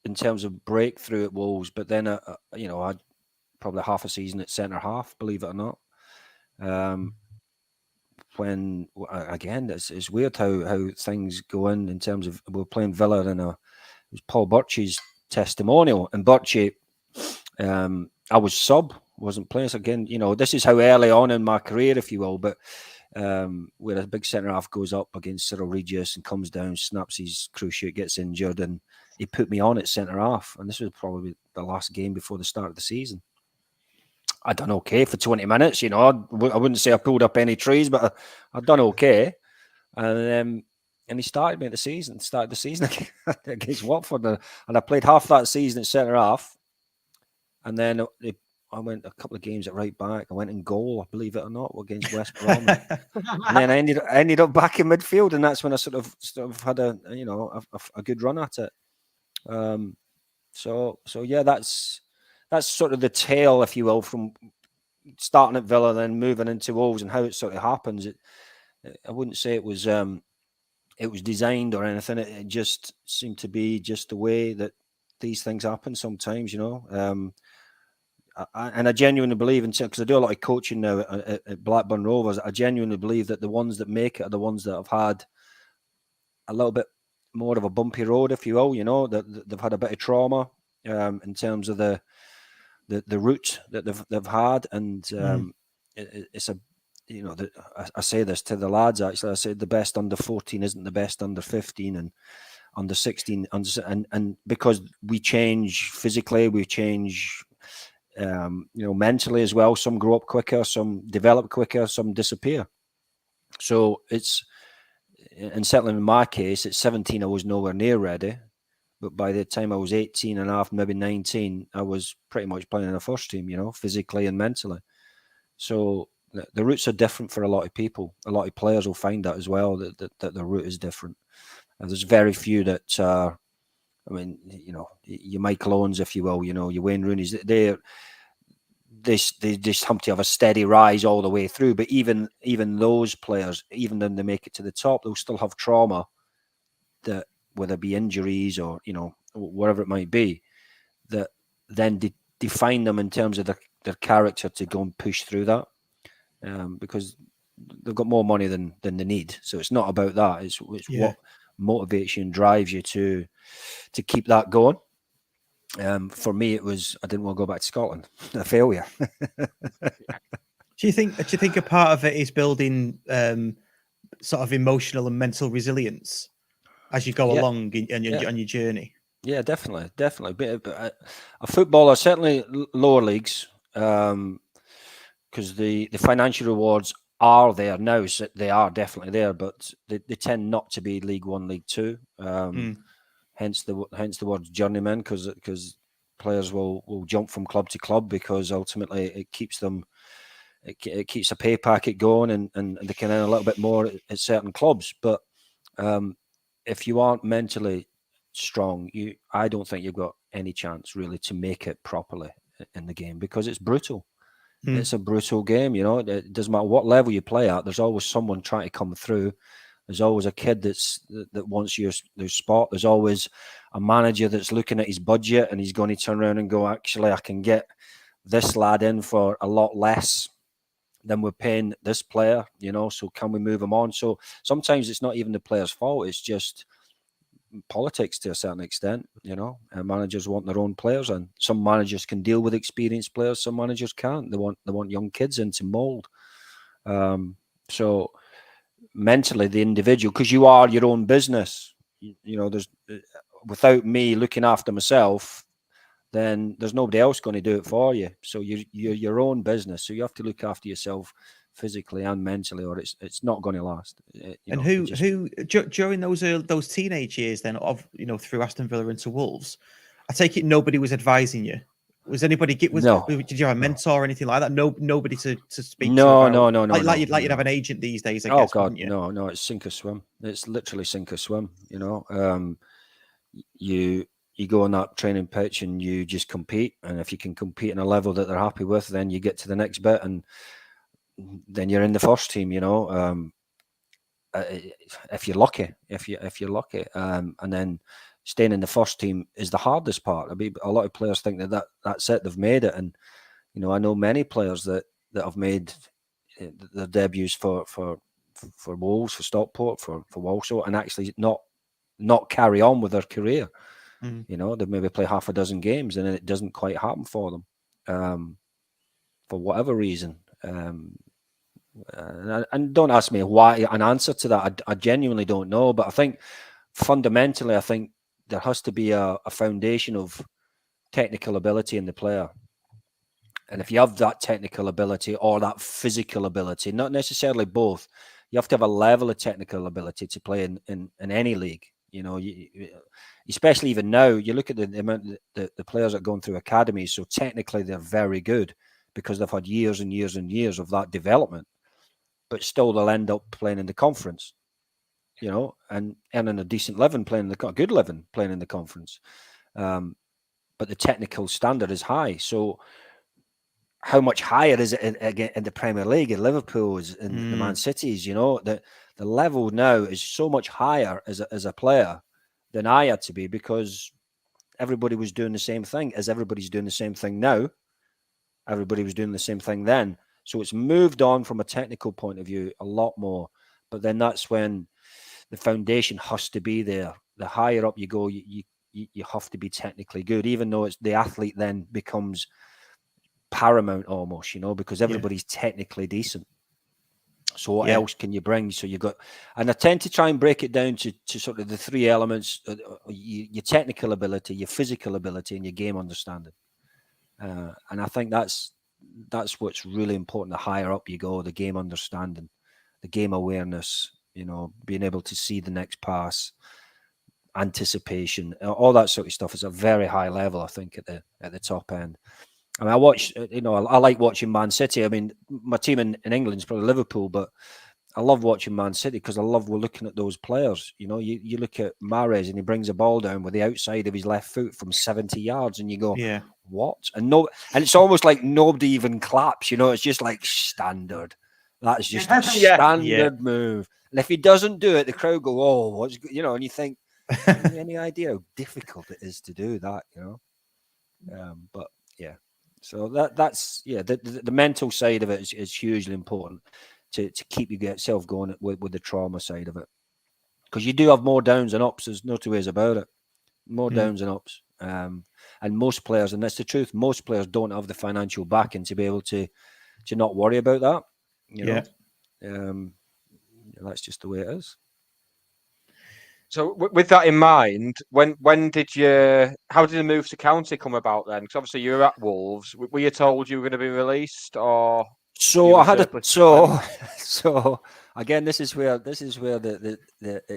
in terms of breakthrough at Wolves, but then I had probably half a season at centre half, believe it or not. When again, it's weird how things go in terms of we're playing Villa, and it was Paul Birchie's testimonial, and Birchie, I was sub wasn't playing. So again, this is how early on in my career, if you will, but where a big centre half goes up against Cyril Regis and comes down, snaps his cruciate, gets injured, and he put me on at centre half. And this was probably the last game before the start of the season. I'd done okay for 20 minutes, I wouldn't say I pulled up any trees, but I'd done okay. And he started the season against Watford, and I played half that season at centre half, and then I went a couple of games at right back. I went in goal, believe it or not, against West Brom, and then I ended up back in midfield, and that's when I sort of had a good run at it. So yeah, that's sort of the tale, if you will, from starting at Villa, then moving into Wolves, and how it sort of happens. I wouldn't say it was designed or anything. It just seemed to be just the way that these things happen sometimes, and I genuinely believe, because I do a lot of coaching now at Blackburn Rovers, I genuinely believe that the ones that make it are the ones that have had a little bit more of a bumpy road, if you will, that they've had a bit of trauma in terms of the route that they've had, and it's a, I say this to the lads, actually. I say the best under 14 isn't the best under 15, and under 16, and because we change physically, we change, mentally as well. Some grow up quicker, some develop quicker, some disappear. So and certainly in my case, at 17, I was nowhere near ready. But by the time I was 18 and a half, maybe 19, I was pretty much playing in the first team, physically and mentally. So the routes are different for a lot of people. A lot of players will find that as well, that the route is different. And there's very few that are, your Michael Owens, if you will, your Wayne Rooney's, they just have to have a steady rise all the way through. But even those players, even when they make it to the top, they'll still have trauma, that whether it be injuries or, whatever it might be, that then define them in terms of their character to go and push through that. Because they've got more money than they need. So it's not about that. It's what motivates you and drives you to keep that going. For me, it was, I didn't want to go back to Scotland. A failure. Do you think a part of it is building sort of emotional and mental resilience as you go along on your journey? Yeah, definitely. But a footballer, certainly lower leagues, because the financial rewards are there now. So they are definitely there, but they tend not to be League One, League Two. Hence the word journeyman, because players will jump from club to club, because ultimately it keeps them. It keeps a pay packet going, and they can earn a little bit more at certain clubs. But if you aren't mentally strong, I don't think you've got any chance really to make it properly in the game, because it's brutal. It's a brutal game, It doesn't matter what level you play at. There's always someone trying to come through. There's always a kid that wants their spot. There's always a manager that's looking at his budget, and he's going to turn around and go, actually, I can get this lad in for a lot less than we're paying this player, so can we move him on? So sometimes it's not even the player's fault. It's just politics to a certain extent, and managers want their own players, and some managers can deal with experienced players, some managers can't. They want young kids in to mold. So mentally, the individual, because you are your own business, there's without me looking after myself, then there's nobody else going to do it for you. So you're your own business. So you have to look after yourself physically and mentally, or it's not going to last. And who during those teenage years then of through Aston Villa into Wolves, I take it nobody was advising you. Was anybody did you have a mentor or anything like that? Nobody to speak to. No. Like you'd have an agent these days. I guess, God, you? No, it's sink or swim. It's literally sink or swim. You go on that training pitch and you just compete, and if you can compete in a level that they're happy with, then you get to the next bit, and then you're in the first team. If you're lucky, and then staying in the first team is the hardest part. I mean, a lot of players think that's it, they've made it, and I know many players that have made their debuts for Wolves, for Stockport, for Walsall, and actually not carry on with their career. They maybe play half a dozen games and then it doesn't quite happen for them. for whatever reason. And don't ask me why an answer to that. I genuinely don't know. But I think fundamentally, I think there has to be a foundation of technical ability in the player. And if you have that technical ability or that physical ability, not necessarily both, you have to have a level of technical ability to play in any league. You know, especially even now, you look at the amount the players that are going through academies. So technically, they're very good because they've had years and years and years of that development. But still, they'll end up playing in the conference. You know, and earning a decent living playing a good living playing in the conference. But the technical standard is high. So how much higher is it in the Premier League, in Liverpool, in the Man Cities? You know, the level now is so much higher as a player than I had to be, because everybody was doing the same thing as everybody's doing the same thing now. Everybody was doing the same thing then. So it's moved on from a technical point of view a lot more. But then that's when the foundation has to be there. The higher up you go, you have to be technically good, even though it's the athlete then becomes paramount almost, you know, because everybody's technically decent. So what else can you bring? So you've got, and I tend to try and break it down to sort of the three elements: your technical ability, your physical ability, and your game understanding. And I think that's what's really important. The higher up you go, the game understanding, the game awareness, you know, being able to see the next pass, anticipation, all that sort of stuff is a very high level, I think, at the top end. I mean, I watch, you know, I like watching Man City. I mean, my team in England is probably Liverpool, but I love watching Man City because we're looking at those players. You know, you look at Mahrez and he brings a ball down with the outside of his left foot from 70 yards, and you go, what? And it's almost like nobody even claps. You know, it's just like standard. That's just a standard move. And if he doesn't do it, the crowd go, oh, what's, you know, and you think, any idea how difficult it is to do that, you know? But yeah. So that's the mental side of it is hugely important to keep yourself going with the trauma side of it, because you do have more downs and ups. There's no two ways about it. More downs and ups, and most players, and that's the truth, most players don't have the financial backing to be able to not worry about that. You know, that's just the way it is. So with that in mind, how did the move to county come about then? Because obviously you were at Wolves. Were you told you were going to be released, or so I had so again, this is where it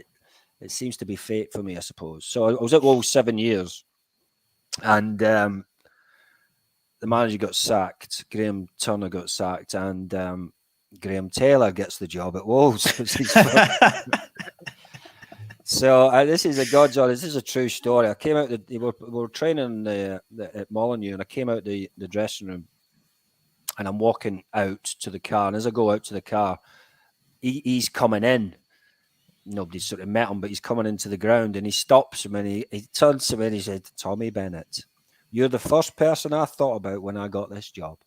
seems to be fate for me, I suppose. So I was at Wolves 7 years, and the manager got sacked. Graham Turner got sacked, and Graham Taylor gets the job at Wolves. So this is a God's honest. This is a true story. I came out. We were training at Molyneux, and I came out the dressing room, and I'm walking out to the car. And as I go out to the car, he's coming in. Nobody sort of met him, but he's coming into the ground, and he stops him, and he turns to me and he said, "Tommy Bennett, you're the first person I thought about when I got this job."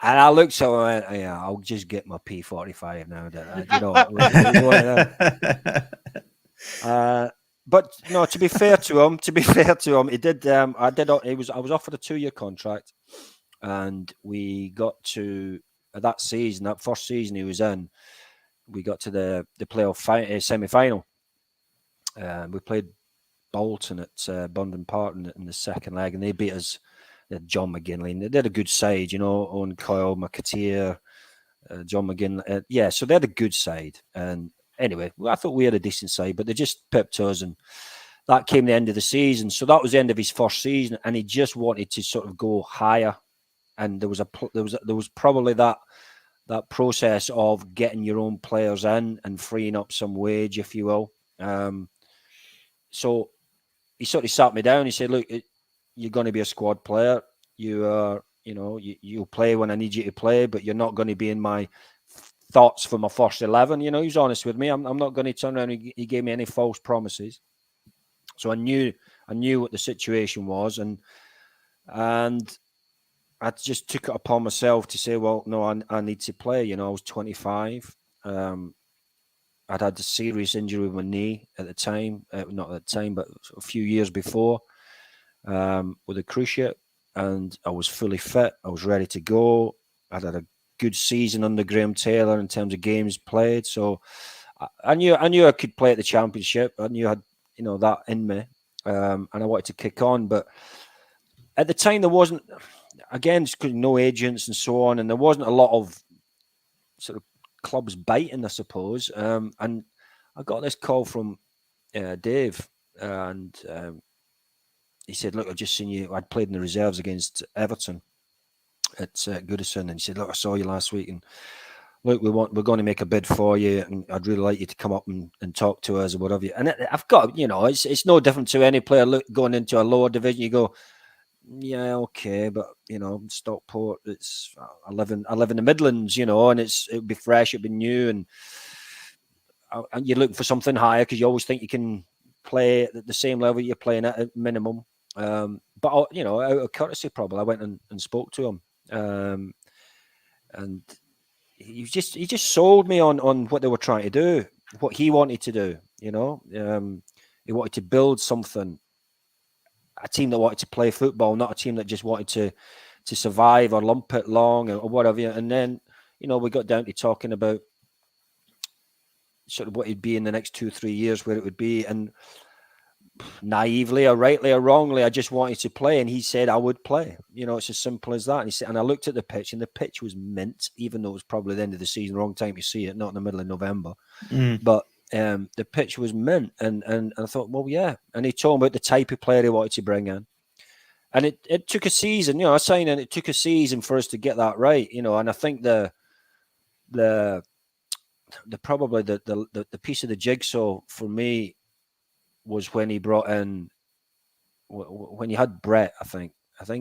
And I looked at him and went, "Yeah, I'll just get my P45 now." You know. But no, to be fair to him, he did. I was offered a 2-year contract, and we got to that season, that first season he was in. We got to the playoff semi-final. We played Bolton at Bundon Park in the second leg, and they beat us. They had John McGinley, and they had a good side, you know, Owen Coyle, McAteer, John McGinley. So they had a good side, and anyway, I thought we had a decent side, but they just pipped us, and that came the end of the season. So that was the end of his first season, and he just wanted to sort of go higher. And there was probably that process of getting your own players in and freeing up some wage, if you will. So he sort of sat me down. He said, "Look, you're going to be a squad player. You are, you know, you'll play when I need you to play, but you're not going to be in my thoughts for my first 11." You know, he was honest with me. I'm not going to turn around. He gave me any false promises. So I knew what the situation was, and I just took it upon myself to say, well, no, I need to play. You know, I was 25. I'd had a serious injury with my knee at the time, not at the time, but a few years before, with a cruciate. and I was fully fit. I was ready to go. I'd had a good season under Graham Taylor in terms of games played. So I knew I could play at the Championship. I knew I had, that in me, and I wanted to kick on. But at the time, there wasn't, again, just no agents and so on, and there wasn't a lot of sort of clubs biting, I suppose. And I got this call from Dave, and he said, "Look, I've just seen you. I'd played in the reserves against Everton at Goodison, and he said, look, I saw you last week, and look, we're going to make a bid for you, and I'd really like you to come up and talk to us or whatever." And I've got, it's no different to any player going into a lower division. You go, yeah, okay, but Stockport, I live in the Midlands, and it'd be fresh, it'd be new, and you're looking for something higher because you always think you can play at the same level you're playing at minimum. But out of courtesy, probably I went and spoke to him, and he just sold me on what they were trying to do, what he wanted to do. He wanted to build something, a team that wanted to play football, not a team that just wanted to survive or lump it long or whatever. And then we got down to talking about sort of what it'd be in the next 2-3 years, where it would be, and naively or rightly or wrongly, I just wanted to play, and he said I would play. It's as simple as that. And he said, and I looked at the pitch, and the pitch was mint, even though it was probably the end of the season, wrong time to see it, not in the middle of November. But the pitch was mint, and I thought, well, yeah. And he told me about the type of player he wanted to bring in, and it took a season. I signed, and it took a season for us to get that right. And I think the probably the piece of the jigsaw for me was when he brought in, when you had Brett. I think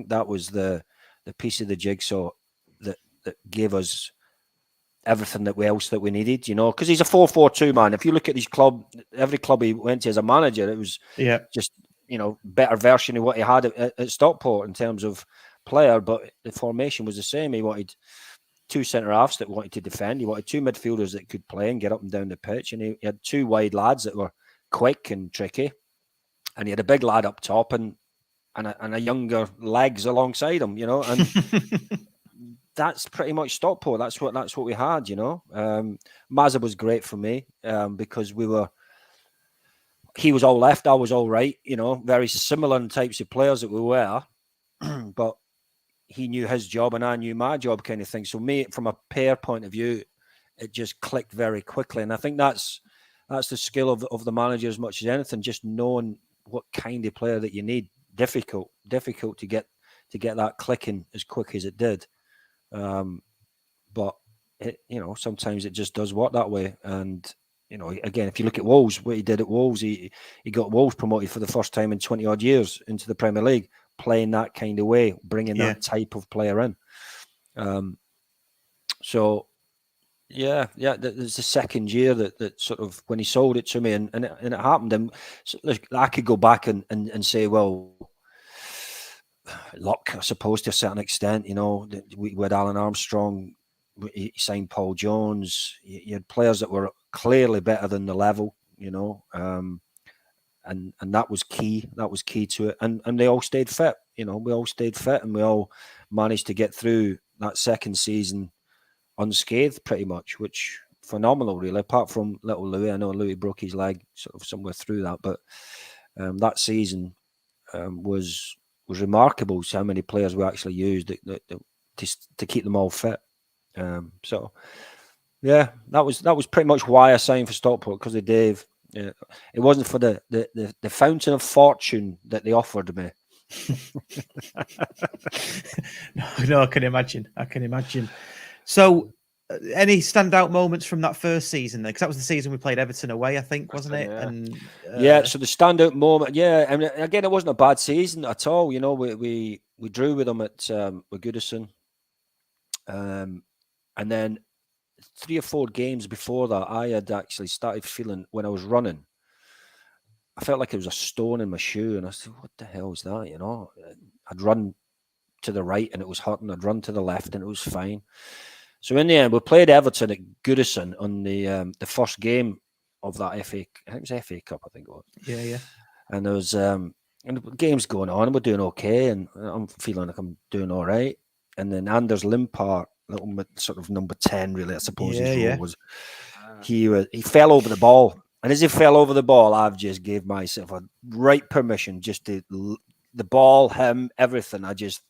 that was the piece of the jigsaw that gave us everything that we needed, because he's a 4-4-2 man. If you look at his club, every club he went to as a manager, it was just better version of what he had at Stockport in terms of player, but the formation was the same. He wanted 2 centre halves that wanted to defend. He wanted 2 midfielders that could play and get up and down the pitch, and he had 2 wide lads that were quick and tricky, and he had a big lad up top and a younger legs alongside him, and that's pretty much Stockport. That's what we had, Mazza was great for me, because he was all left, I was all right, very similar types of players that we were, but he knew his job and I knew my job, kind of thing. So me, from a pair point of view, it just clicked very quickly, and I think that's the skill of the manager as much as anything, just knowing what kind of player that you need. Difficult to get that clicking as quick as it did. But sometimes it just does work that way. And again, if you look at Wolves, what he did at Wolves, he got Wolves promoted for the first time in 20 odd years into the Premier League, playing that kind of way, bringing that type of player in. So yeah, there's the second year that sort of when he sold it to me, and it happened. And so I could go back and say, well, luck, I suppose, to a certain extent. We had Alan Armstrong, he signed Paul Jones. You had players that were clearly better than the level, and that was key. That was key to it. And they all stayed fit. We all stayed fit, and we all managed to get through that second season unscathed, pretty much, which phenomenal, really. Apart from little Louis, I know Louis broke his leg sort of somewhere through that, but that season was remarkable. So how many players we actually used to keep them all fit. So yeah, that was pretty much why I signed for Stockport, because of Dave. It wasn't for the fountain of fortune that they offered me. No, I can imagine. So, any standout moments from that first season? Because that was the season we played Everton away, I think, wasn't it? Yeah. And So the standout moment, and again, it wasn't a bad season at all. We drew with them at with Goodison, and then 3 or 4 games before that, I had actually started feeling, when I was running, I felt like it was a stone in my shoe, and I said, "What the hell is that?" I'd run to the right and it was hurting. I'd run to the left and it was fine. So in the end, we played Everton at Goodison on the first game of that FA. I think it was FA Cup. I think it was. Yeah. And there was and the game's going on, and we're doing okay, and I'm feeling like I'm doing all right. And then Anders Limpar, little sort of number 10, really, I suppose his role was. He fell over the ball, and as he fell over the ball, I've just gave myself a right permission just to the ball, him, everything. I just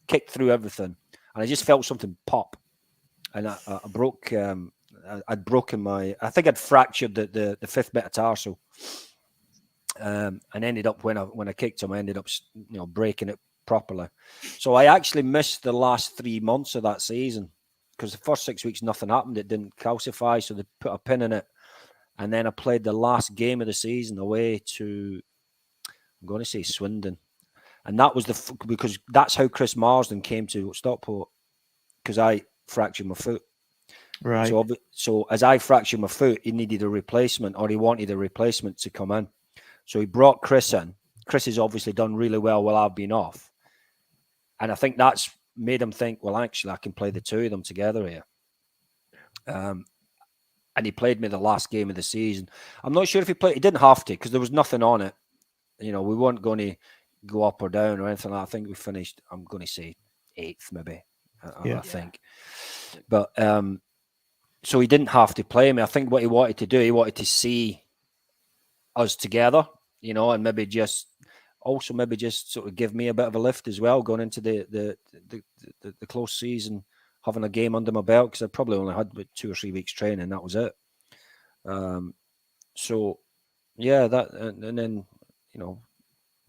kicked through everything, and I just felt something pop, and I broke. I'd broken my. I think I'd fractured the fifth metatarsal, and ended up when I kicked him, I ended up breaking it properly. So I actually missed the last 3 months of that season because the first 6 weeks nothing happened. It didn't calcify, so they put a pin in it, and then I played the last game of the season away to, I'm going to say Swindon, and that was because that's how Chris Marsden came to Stockport, because I fractured my foot. Right. So as I fractured my foot, he needed a replacement, or he wanted a replacement to come in. So he brought Chris in. Chris has obviously done really well while I've been off. And I think that's made him think, well, actually, I can play the two of them together here. And he played me the last game of the season. I'm not sure if he played. He didn't have to, because there was nothing on it. We weren't going to go up or down or anything like that. I think we finished, I'm going to say 8th, maybe, I think. But so he didn't have to play me. I think what he wanted to do, he wanted to see us together, and maybe just sort of give me a bit of a lift as well, going into the close season, having a game under my belt, because I probably only had about 2 or 3 weeks training. That was it. So yeah, that and then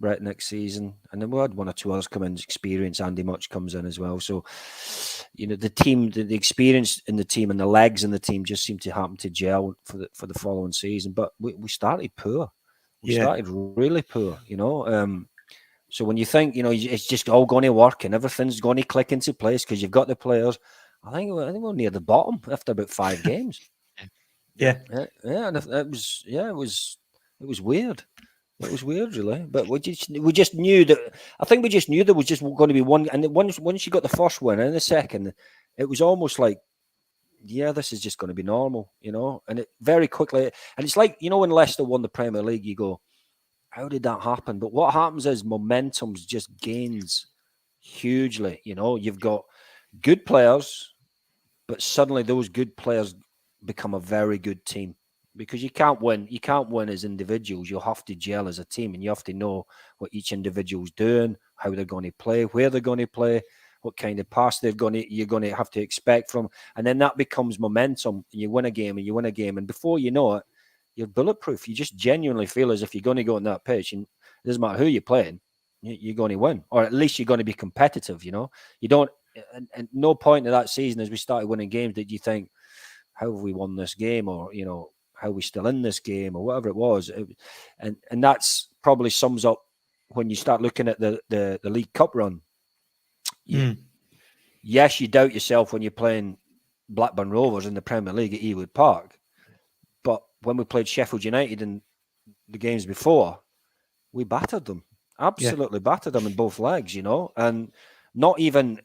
Brett next season, and then we had 1 or 2 others come in. Experience, Andy Much comes in as well. So the team, the experience in the team and the legs in the team just seemed to happen to gel for the following season. But we started poor. We started really poor, So when you think, it's just all going to work and everything's going to click into place because you've got the players, I think we're near the bottom after about 5 games. Yeah, and it was weird. It was weird, really. But we just knew that. I think we just knew there was just going to be one. And once you got the first win and the second, it was almost like, yeah, this is just going to be normal, And it very quickly, and it's like, when Leicester won the Premier League, you go, how did that happen? But what happens is momentum just gains hugely. You've got good players, but suddenly those good players become a very good team. Because you can't win as individuals. You'll have to gel as a team, and you have to know what each individual's doing, how they're going to play, where they're going to play, what kind of pass you're going to have to expect from, and then that becomes momentum. And you win a game, and before you know it, you're bulletproof. You just genuinely feel as if you're going to go on that pitch, and it doesn't matter who you're playing, you're going to win, or at least you're going to be competitive. You don't. And no point in that season, as we started winning games, did you think, how have we won this game, or how are we still in this game, or whatever it was. And that's probably sums up when you start looking at the League Cup run. Yes, you doubt yourself when you're playing Blackburn Rovers in the Premier League at Ewood Park. But when we played Sheffield United in the games before, we battered them. Absolutely battered them in both legs, and not even,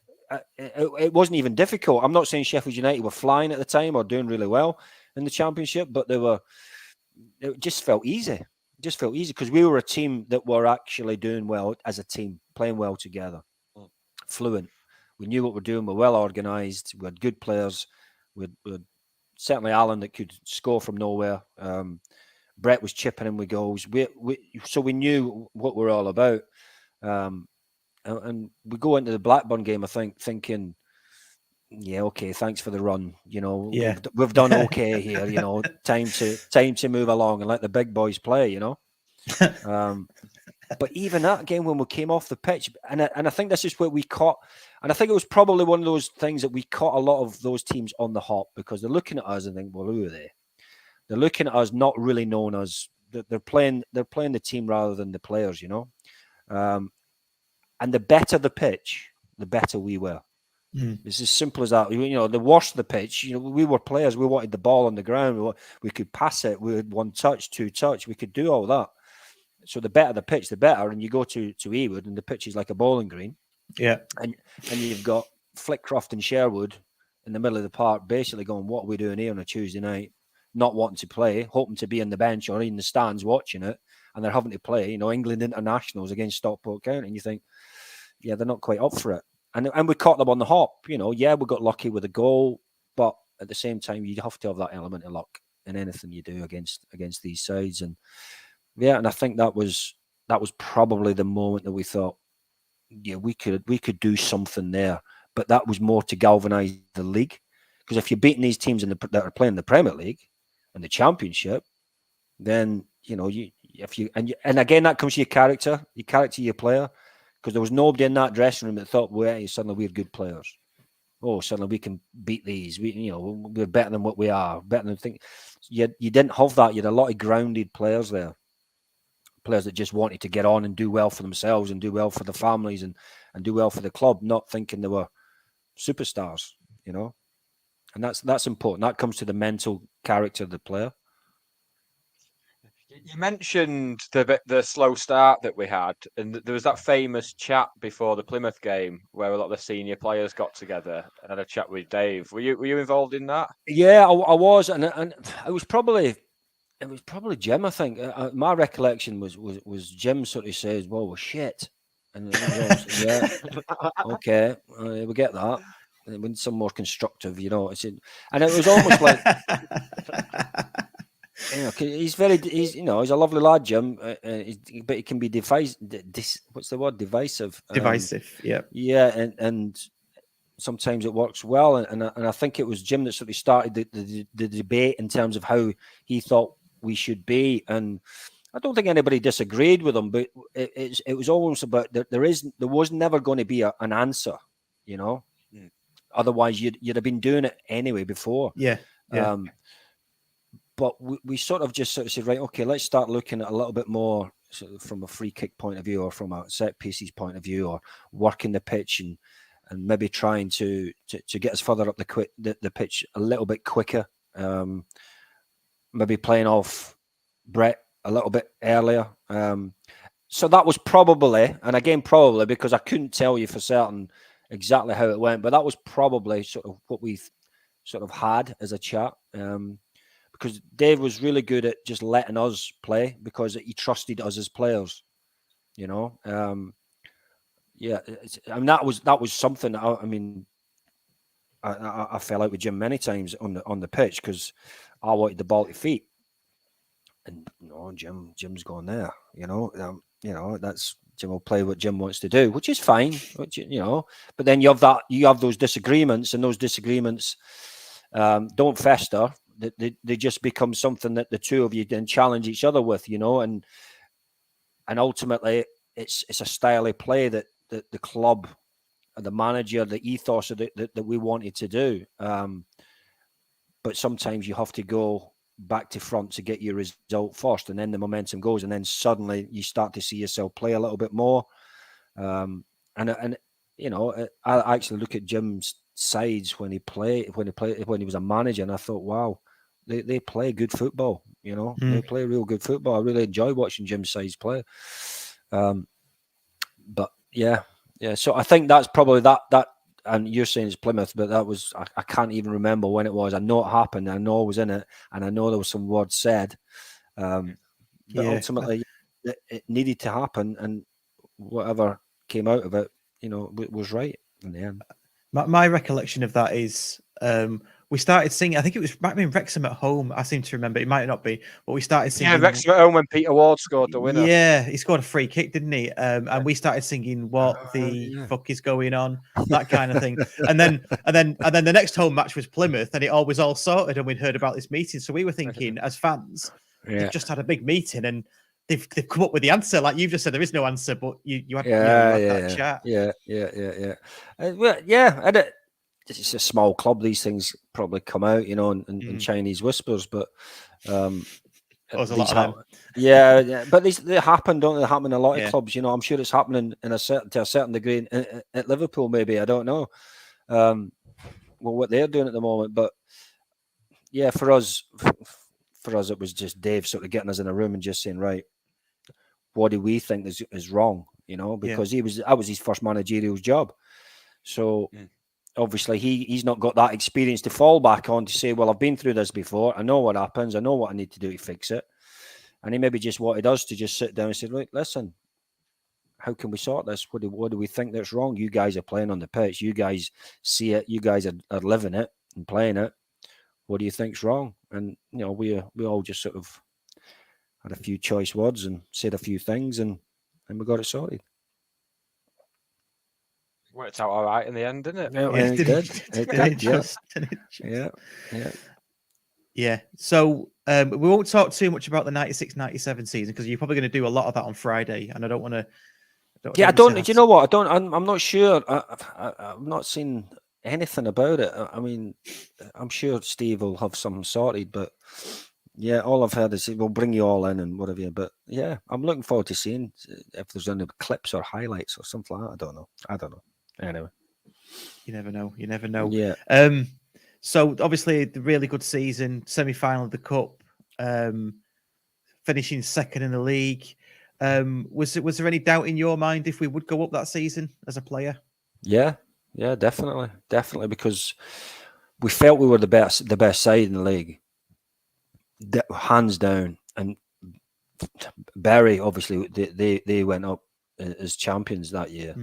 it wasn't even difficult. I'm not saying Sheffield United were flying at the time or doing really well in the Championship, but it just felt easy. It just felt easy because we were a team that were actually doing well as a team, playing well together, fluent. We knew what we're doing. We're well organised. We had good players. We had certainly Alan that could score from nowhere. Brett was chipping in with goals. So we knew what we're all about. And we go into the Blackburn game, I think, thinking, yeah, okay, thanks for the run. We've done okay here. Time to move along and let the big boys play. But even that game when we came off the pitch, and I think this is what we caught, and I think it was probably one of those things that we caught a lot of those teams on the hop, because they're looking at us and think, well, who are they? They're looking at us, not really knowing us. They're playing the team rather than the players. And the better the pitch, the better we were. It's as simple as that. The worse the pitch, we were players. We wanted the ball on the ground. We could pass it. We had 1 touch, 2 touch. We could do all that. So the better the pitch, the better. And you go to Ewood, and the pitch is like a bowling green. Yeah. And you've got Flickcroft and Sherwood in the middle of the park, basically going, what are we doing here on a Tuesday night? not wanting to play, hoping to be on the bench or in the stands watching it, and they're having to play, you know, England internationals against Stockport County, and you think, yeah, they're not quite up for it. And we caught them on the hop, you know. Yeah, we got lucky with a goal, but at the same time, you have to have that element of luck in anything you do against these sides. And yeah, and I think that was probably the moment that we thought, yeah, we could do something there. But that was more to galvanise the league, because if you're beating these teams that are playing the Premier League and the Championship, then you know and again that comes to your character, your player, because there was nobody in that dressing room that thought, well, suddenly we're good players. Oh, suddenly we can beat these. We're better than what we are. Better than think. You didn't have that. You had a lot of grounded players there. Players that just wanted to get on and do well for themselves and do well for the families and do well for the club, not thinking they were superstars, you know. And that's important. That comes to the mental character of the player. You mentioned the slow start that we had, and there was that famous chat before the Plymouth game where a lot of the senior players got together and had a chat with Dave. Were you involved in that? Yeah, I was, and it was probably Jim. I think my recollection was Jim sort of says, "Well, we're shit," and yeah, okay, we get that. We need some more constructive, you know. And it was almost like. You know, he's a lovely lad, Jim, but he can be divisive. What's the word? Divisive. Divisive. Yeah. Yeah, and sometimes it works well, and I think it was Jim that sort of started the debate in terms of how he thought we should be, and I don't think anybody disagreed with him, but it was almost about there was never going to be an answer, you know. Mm. Otherwise, you'd have been doing it anyway before. Yeah. But we sort of said, right, okay, let's start looking at a little bit more sort of from a free kick point of view, or from a set pieces point of view, or working the pitch and maybe trying to get us further up the pitch a little bit quicker. Maybe playing off Brett a little bit earlier. So that was probably because I couldn't tell you for certain exactly how it went, but that was probably sort of what we sort of had as a chat. Because Dave was really good at just letting us play because he trusted us as players, you know. Yeah, I mean that was something. I fell out with Jim many times on the pitch because I wanted the ball to feet, and Jim's going there, you know. That's Jim will play what Jim wants to do, which is fine, you know. But then you have those disagreements, and those disagreements don't fester. They just become something that the two of you then challenge each other with, you know, and ultimately it's a style of play that the club, the manager, the ethos that we wanted to do. But sometimes you have to go back to front to get your result first, and then the momentum goes, and then suddenly you start to see yourself play a little bit more. And you know, I actually look at Jim's sides when he was a manager, and I thought, wow, they play good football, you know. They play real good football. I really enjoy watching Jim's sides play. But yeah, so I think that's probably that, and you're saying it's Plymouth, but that was, I can't even remember when it was. I know it happened, I know I was in it, and I know there was some words said, but ultimately it needed to happen, and whatever came out of it, you know, was right in the end. My recollection of that is we started singing. I think it might have been Wrexham at home. I seem to remember. It might not be, but we started singing. Yeah, Wrexham at home when Peter Ward scored the winner. Yeah, he scored a free kick, didn't he? And we started singing "What the fuck is going on?" That kind of thing. and then the next home match was Plymouth, and it all was all sorted, and we'd heard about this meeting. So we were thinking, as fans, they've just had a big meeting, and they've come up with the answer. Like you've just said, there is no answer, but you had that chat. Yeah. Well, yeah, and it's a small club. These things probably come out, you know, in Chinese whispers, but there's a lot of them. Yeah, but they happen, don't they? They happen in a lot of clubs, you know. I'm sure it's happening to a certain degree at Liverpool, maybe. I don't know. Well, what they're doing at the moment, but yeah, for us, it was just Dave sort of getting us in a room and just saying, right, what do we think is wrong? You know, because that was his first managerial job. So obviously he's not got that experience to fall back on to say, well, I've been through this before. I know what happens. I know what I need to do to fix it. And he maybe just wanted us to just sit down and say, look, listen, how can we sort this? What do we think that's wrong? You guys are playing on the pitch. You guys see it. You guys are living it and playing it. What do you think's wrong? And, we all just sort of had a few choice words and said a few things, and we got it sorted. Worked out all right in the end, didn't it? Yeah, Yeah, it did. It did. Yeah. So we won't talk too much about the 96-97 season because you're probably going to do a lot of that on Friday, and I don't want to. Yeah, I don't. Do you know what? I'm not sure. I've not seen anything about it. I mean, I'm sure Steve will have something sorted, but yeah, all I've heard is we'll bring you all in and whatever. But yeah, I'm looking forward to seeing if there's any clips or highlights or something like that. I don't know. Anyway, you never know. You never know. Yeah. So obviously the really good season, semi-final of the cup, finishing second in the league. Was there any doubt in your mind if we would go up that season as a player? Yeah, definitely, because we felt we were the best side in the league, hands down. And Bury, obviously, they went up as champions that year,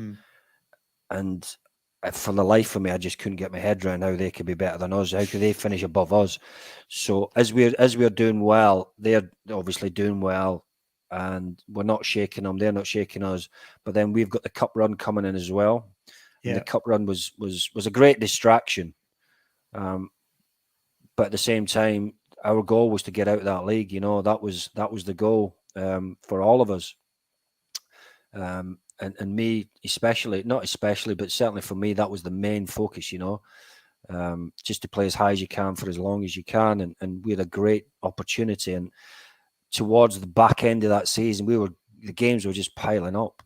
and for the life of me, I just couldn't get my head around how they could be better than us. How could they finish above us? So as we're doing well, they're obviously doing well, and we're not shaking them. They're not shaking us. But then we've got the cup run coming in as well. Yeah. And the cup run was a great distraction, but at the same time, our goal was to get out of that league. That was the goal for all of us. And me especially, not especially, but certainly for me, that was the main focus, just to play as high as you can for as long as you can. And we had a great opportunity. And towards the back end of that season, the games were just piling up.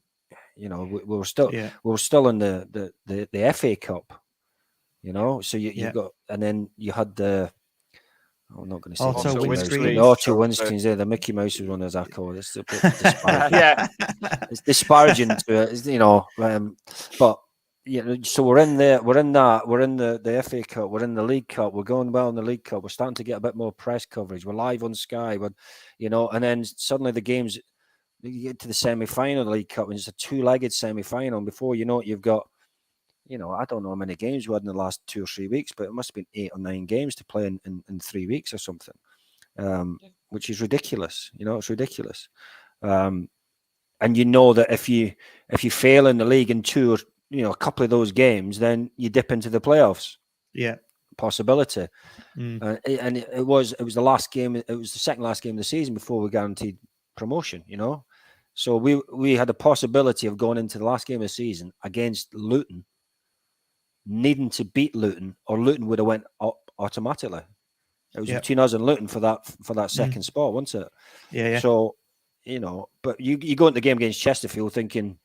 We were still in the FA Cup, so you got, and then you had the, I'm not going to say Auto windscreens there. The Mickey Mouse was one, as I call it. It's a bit disparaging. Yeah, it's disparaging to it, but so we're in the FA Cup, we're in the League Cup, we're going well in the League Cup, we're starting to get a bit more press coverage, we're live on Sky, and then suddenly the games, you get to the semi-final of the League Cup, and it's a two-legged semi-final, and before you know it, you've got, I don't know how many games we had in the last 2 or 3 weeks, but it must have been 8 or 9 games to play in 3 weeks or something, which is ridiculous. It's ridiculous. And that if you fail in the league in 2 or a couple of those games, then you dip into the playoffs. Yeah, possibility. And it was the last game. It was the second last game of the season before we guaranteed promotion. So we had a possibility of going into the last game of the season against Luton, needing to beat Luton, or Luton would have went up automatically. It was between us and Luton for that second spot, wasn't it? Yeah. So, but you go into the game against Chesterfield thinking,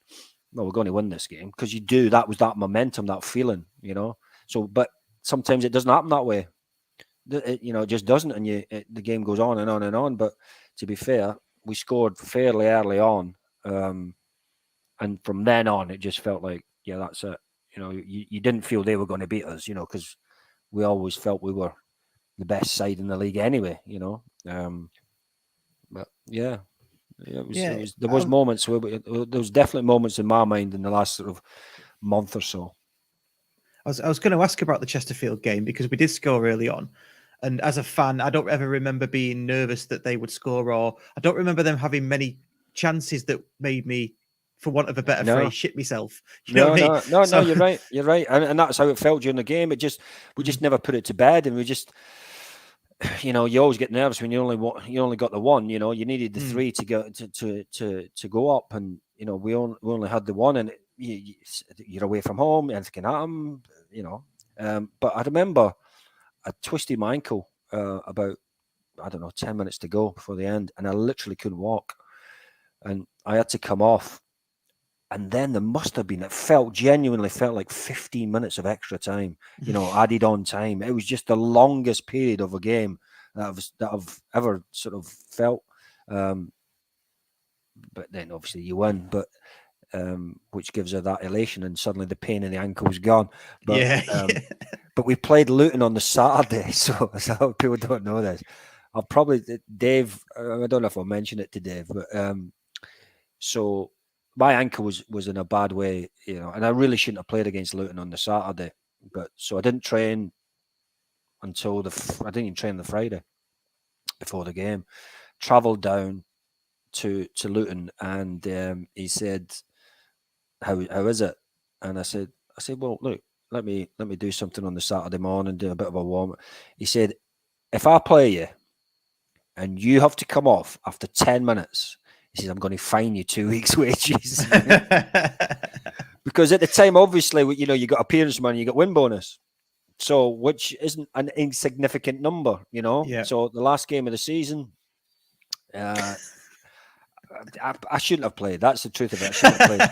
well, we're going to win this game, because you do. That was that momentum, that feeling, So, but sometimes it doesn't happen that way. It just doesn't, and the game goes on and on and on. But to be fair, we scored fairly early on, and from then on, it just felt like, yeah, that's it. You didn't feel they were going to beat us, because we always felt we were the best side in the league anyway, But yeah, there was moments where there was definitely moments in my mind in the last sort of month or so. I was going to ask about the Chesterfield game, because we did score early on. And as a fan, I don't ever remember being nervous that they would score, or I don't remember them having many chances that made me, for want of a better phrase, shit myself. No, you're right. You're right. And that's how it felt during the game. We just never put it to bed, and we just, you always get nervous when you only got the one. You needed the 3 to go to go up, and we only had the one, and you're away from home, anything can happen. But I remember I twisted my ankle about, I don't know, 10 minutes to go before the end, and I literally couldn't walk, and I had to come off. And then there must have been, genuinely felt like 15 minutes of extra time, added on time. It was just the longest period of a game that I've ever sort of felt. But then obviously you win. But which gives her that elation, and suddenly the pain in the ankle's gone. But Yeah. but we played Luton on the Saturday, so people don't know this. I'll probably Dave. I don't know if I'll mention it to Dave, but so my ankle was in a bad way, and I really shouldn't have played against Luton on the Saturday. But so I didn't train until I didn't even train the Friday before the game. Travelled down to Luton, and he said, "How is it?" And I said, "Well, look, let me do something on the Saturday morning, do a bit of a warm." He said, "If I play you and you have to come off after 10 minutes," he says, "I'm going to fine you 2 weeks' wages." Because at the time, obviously, you got appearance money, you got win bonus. So, which isn't an insignificant number, Yeah. So the last game of the season, I shouldn't have played. That's the truth of it. I shouldn't have played.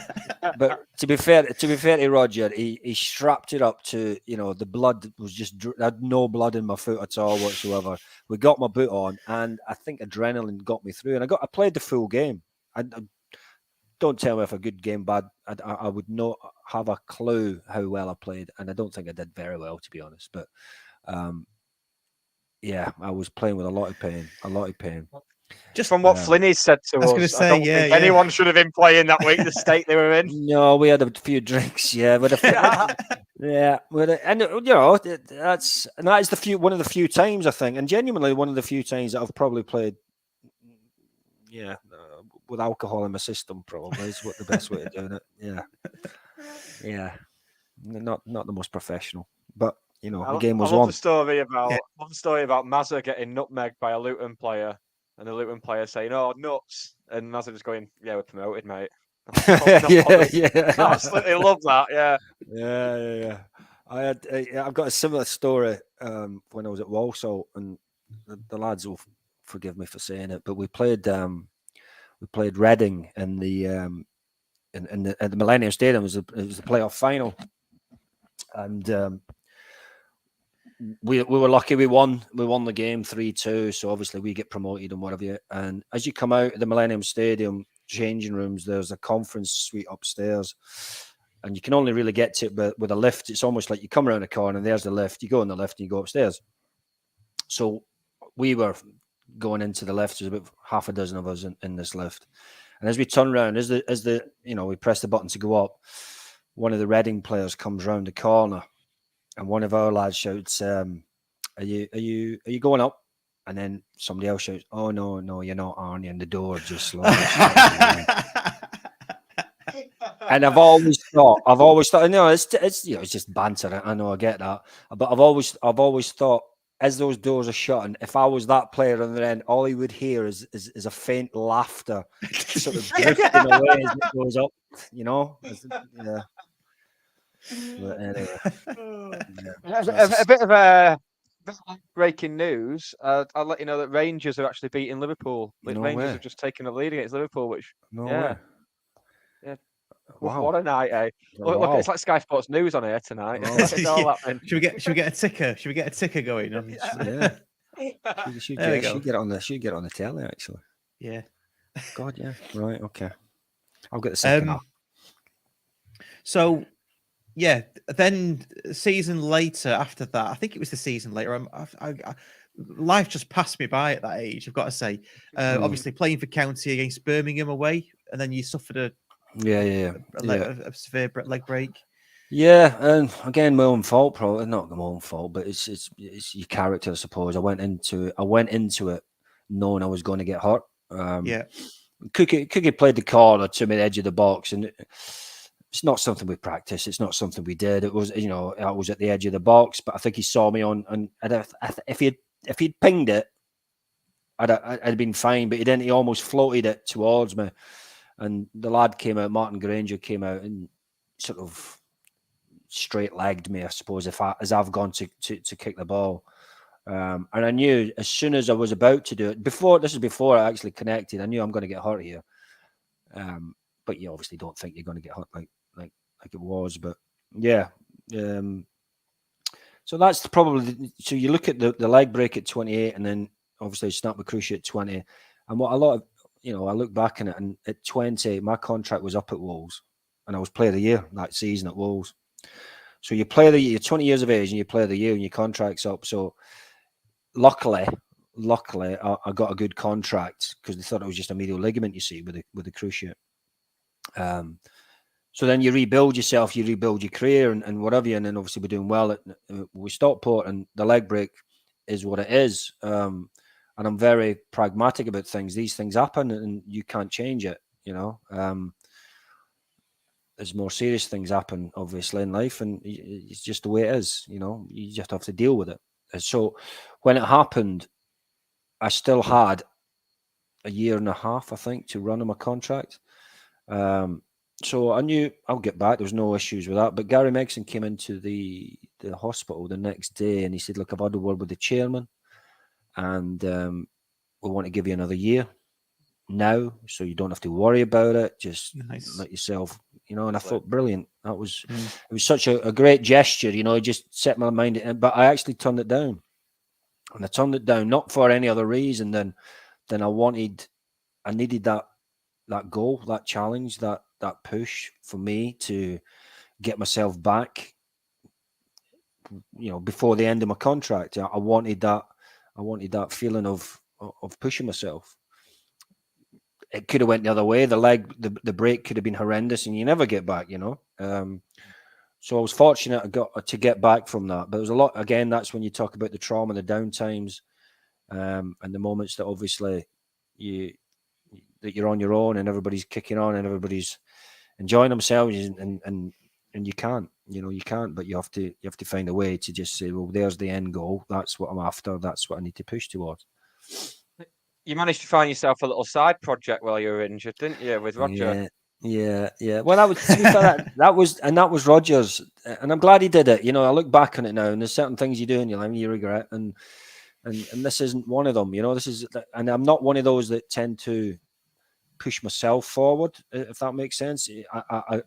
But to be fair to Roger, he strapped it up to, the blood was I had no blood in my foot at all whatsoever. We got my boot on, and I think adrenaline got me through. And I played the full game. I don't tell me if a good game, bad. I would not have a clue how well I played, and I don't think I did very well, to be honest. But yeah, I was playing with a lot of pain. Just from what Flinney said to us, I was going to say, I don't think anyone should have been playing that week. The state they were in. No, we had a few drinks. Yeah, yeah, and that is one of the few times I think, and genuinely one of the few times that I've probably played. Yeah, with alcohol in my system, probably is what the best way of doing it. Yeah, not the most professional, but the game was I love won. the story about Mazza getting nutmegged by a Luton player, and the Luton player saying, "Oh, nuts," and Mazza just going, "Yeah, we're promoted, mate." Yeah. I absolutely love that. Yeah. I've got a similar story when I was at Walsall, and the lads will forgive me for saying it, but we played Reading in the at the Millennium Stadium. It was the playoff final, and we were lucky. We won the game 3-2. So obviously we get promoted and whatever. And as you come out of the Millennium Stadium changing rooms, there's a conference suite upstairs, and you can only really get to it but with a lift. It's almost like you come around a corner and there's the lift. You go in the lift and you go upstairs. So we were going into the lift. There's about half a dozen of us in this lift, and as we turn around, as the we press the button to go up, one of the Reading players comes round the corner, and one of our lads shouts, "Are you going up?" And then somebody else shouts, "Oh no, you're not, are you?" And the door just slowly And I've always thought, it's just banter. I know, I get that, but I've always thought, as those doors are shutting, if I was that player on the end, all he would hear is a faint laughter, sort of drifting away as it goes up. Yeah. But anyway, A bit of breaking news. I'll let you know that Rangers are actually beating Liverpool. Rangers have just taken a lead against Liverpool, which way. Wow. What a night, eh? Look, it's like Sky Sports News on here tonight. It's all happening. Should we get a ticker? Should we get a ticker going? Yeah. She'd get on the telly, actually. Yeah. God, yeah. Right. Okay. I'll get the second half. So, yeah. Then season later, after that, I think it was the season later. Life just passed me by at that age. I've got to say. Obviously, playing for County against Birmingham away, and then you suffered a severe leg break. Yeah, and again, my own fault, probably not my own fault, but it's your character, I suppose. I went into it knowing I was going to get hurt. Cookie played the corner to me, the edge of the box, and it's not something we practiced. It's not something we did. It was, I was at the edge of the box, but I think he saw me on, and if he'd pinged it, I'd been fine, but he didn't. He almost floated it towards me. And the lad came out, Martin Granger came out and sort of straight-legged me, I suppose, as I've gone to kick the ball. And I knew as soon as I was about to do it, before I actually connected, I knew I'm going to get hurt here. But you obviously don't think you're going to get hurt like it was. But yeah. So that's probably, so you look at the leg break at 28, and then obviously snap the cruciate at 20. And what a lot I look back on it, and at 20, my contract was up at Wolves, and I was player of the year that season at Wolves. So you play the year, you're 20 years of age, and you play the year, and your contract's up. So luckily, I got a good contract because they thought it was just a medial ligament, you see, with the cruciate. So then you rebuild yourself, you rebuild your career and whatever, and then obviously we're doing well with Stockport, and the leg break is what it is. And I'm very pragmatic about things. These things happen, and you can't change it. There's more serious things happen, obviously, in life, and it's just the way it is. You just have to deal with it. And so when it happened, I still had a year and a half, I think, to run on my contract. So I knew I'll get back. There was no issues with that. But Gary Megson came into the hospital the next day, and he said, "Look, I've had a word with the chairman, and we want to give you another year now, so you don't have to worry about it. Just let yourself, And I thought, brilliant. That was it was such a great gesture, It just set my mind. But I actually turned it down, and I turned it down not for any other reason than I needed that goal, that challenge, that push for me to get myself back, before the end of my contract. I wanted that feeling of pushing myself. It could have went the other way. The break could have been horrendous, and you never get back, So I was fortunate I got to get back from that. But it was a lot. Again, that's when you talk about the trauma, the downtimes, and the moments that obviously you're on your own and everybody's kicking on and everybody's enjoying themselves, and you can't, you can't, but you have to find a way to just say, well, there's the end goal. That's what I'm after. That's what I need to push towards. You managed to find yourself a little side project while you were injured, didn't you, with Roger? Yeah. Well, that was, to be fair, that was Roger's, and I'm glad he did it. I look back on it now, and there's certain things you do in your life you regret, and this isn't one of them. And I'm not one of those that tend to push myself forward, if that makes sense. I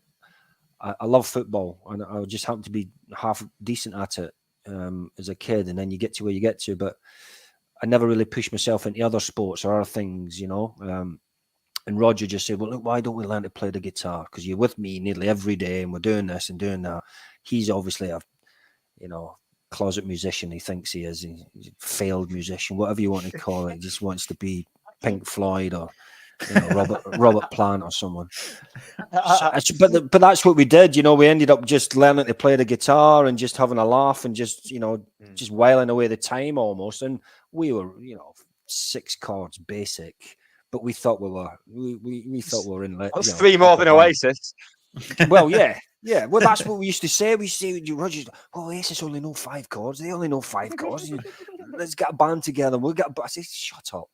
love football, and I just happen to be half decent at it as a kid, and then you get to where you get to, but I never really pushed myself into other sports or other things, and Roger just said, well, look, why don't we learn to play the guitar? Because you're with me nearly every day, and we're doing this and doing that. He's obviously a closet musician. He thinks he is. He's a failed musician, whatever you want to call it. He just wants to be Pink Floyd or Robert Plant or someone. But that's what we did. We ended up just learning to play the guitar and just having a laugh and just just whiling away the time almost. And we were 6 chords basic, but we thought we thought we were in. That's 3 more than Oasis. Well, yeah. Well, that's what we used to say. We say, Roger, Oasis only know 5 chords. They only know 5 chords. Let's get a band together. I say, shut up.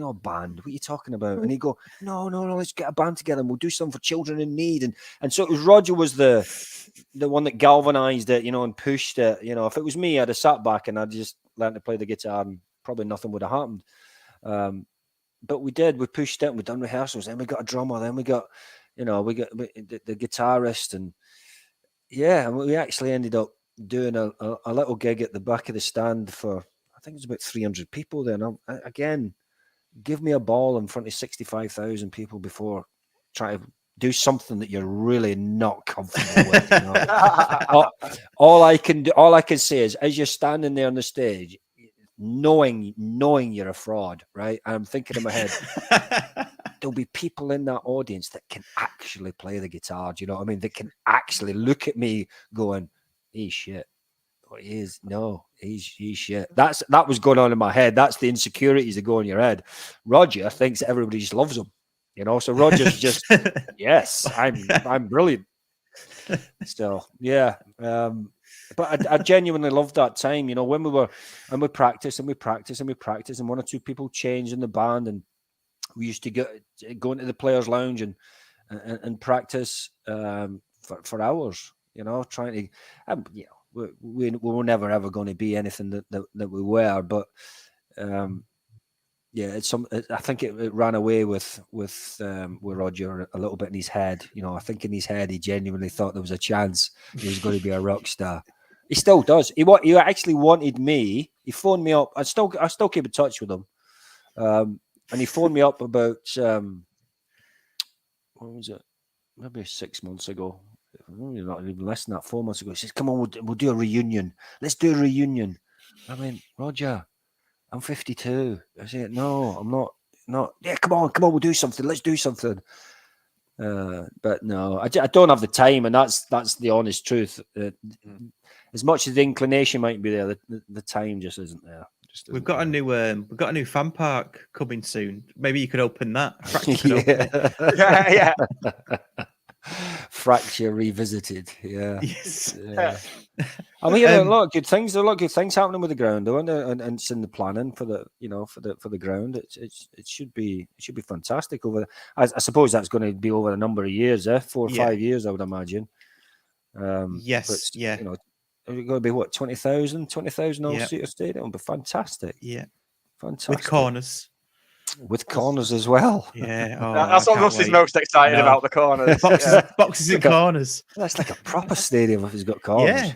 A band, what are you talking about? And he'd go, no, let's get a band together and we'll do something for children in need. And so it was Roger was the one that galvanized it, and pushed it. If it was me, I'd have sat back and I'd just learned to play the guitar and probably nothing would have happened. But we pushed it, and we've done rehearsals, then we got a drummer, then we got the guitarist, and we actually ended up doing a little gig at the back of the stand for, I think it was about 300 people there. And again, give me a ball in front of 65,000 people before trying to do something that you're really not comfortable with. All I can say is, as you're standing there on the stage, knowing you're a fraud, right? And I'm thinking in my head, there'll be people in that audience that can actually play the guitar. Do you know what I mean? They can actually look at me going, he's shit. He's shit. That was going on in my head. That's the insecurities that go in your head. Roger thinks everybody just loves him, so Roger's just, yes, I'm brilliant still. But I genuinely loved that time, when we practiced and 1 or 2 people changed in the band, and we used to go into the players' lounge and practice for hours, trying to, we were never ever going to be anything that we were, but I think it ran away with Roger a little bit in his head. I think in his head he genuinely thought there was a chance he was going to be a rock star. He still does. He actually wanted me. He phoned me up. I still keep in touch with him. And he phoned me up about what was it? Maybe 6 months ago. Maybe not even less than that. 4 months ago. He says, "Come on, we'll do a reunion. Let's do a reunion." I mean, Roger, I'm 52. I said, "No, I'm not. Not. Yeah, come on. We'll do something. Let's do something." But no, I don't have the time, and that's the honest truth. As much as the inclination might be there, the time just isn't there. We've got a new fan park coming soon. Maybe you could open that. Fracture could open it. Yeah. Fracture revisited. Yeah. Yes. Yeah. I mean, a lot of good things. There are a lot of good things happening with the ground, though, and it's in the planning for the ground. It should be fantastic over. I suppose that's going to be over a number of years, 4 or 5 years, I would imagine. Yes. But, you know, it's going to be what 20,000 all seater stadium. It'll be fantastic. Yeah. Fantastic With corners. With corners as well. Yeah. That's what Russ is most excited about, the corners. Boxes and corners. That's like a proper stadium if it's got corners.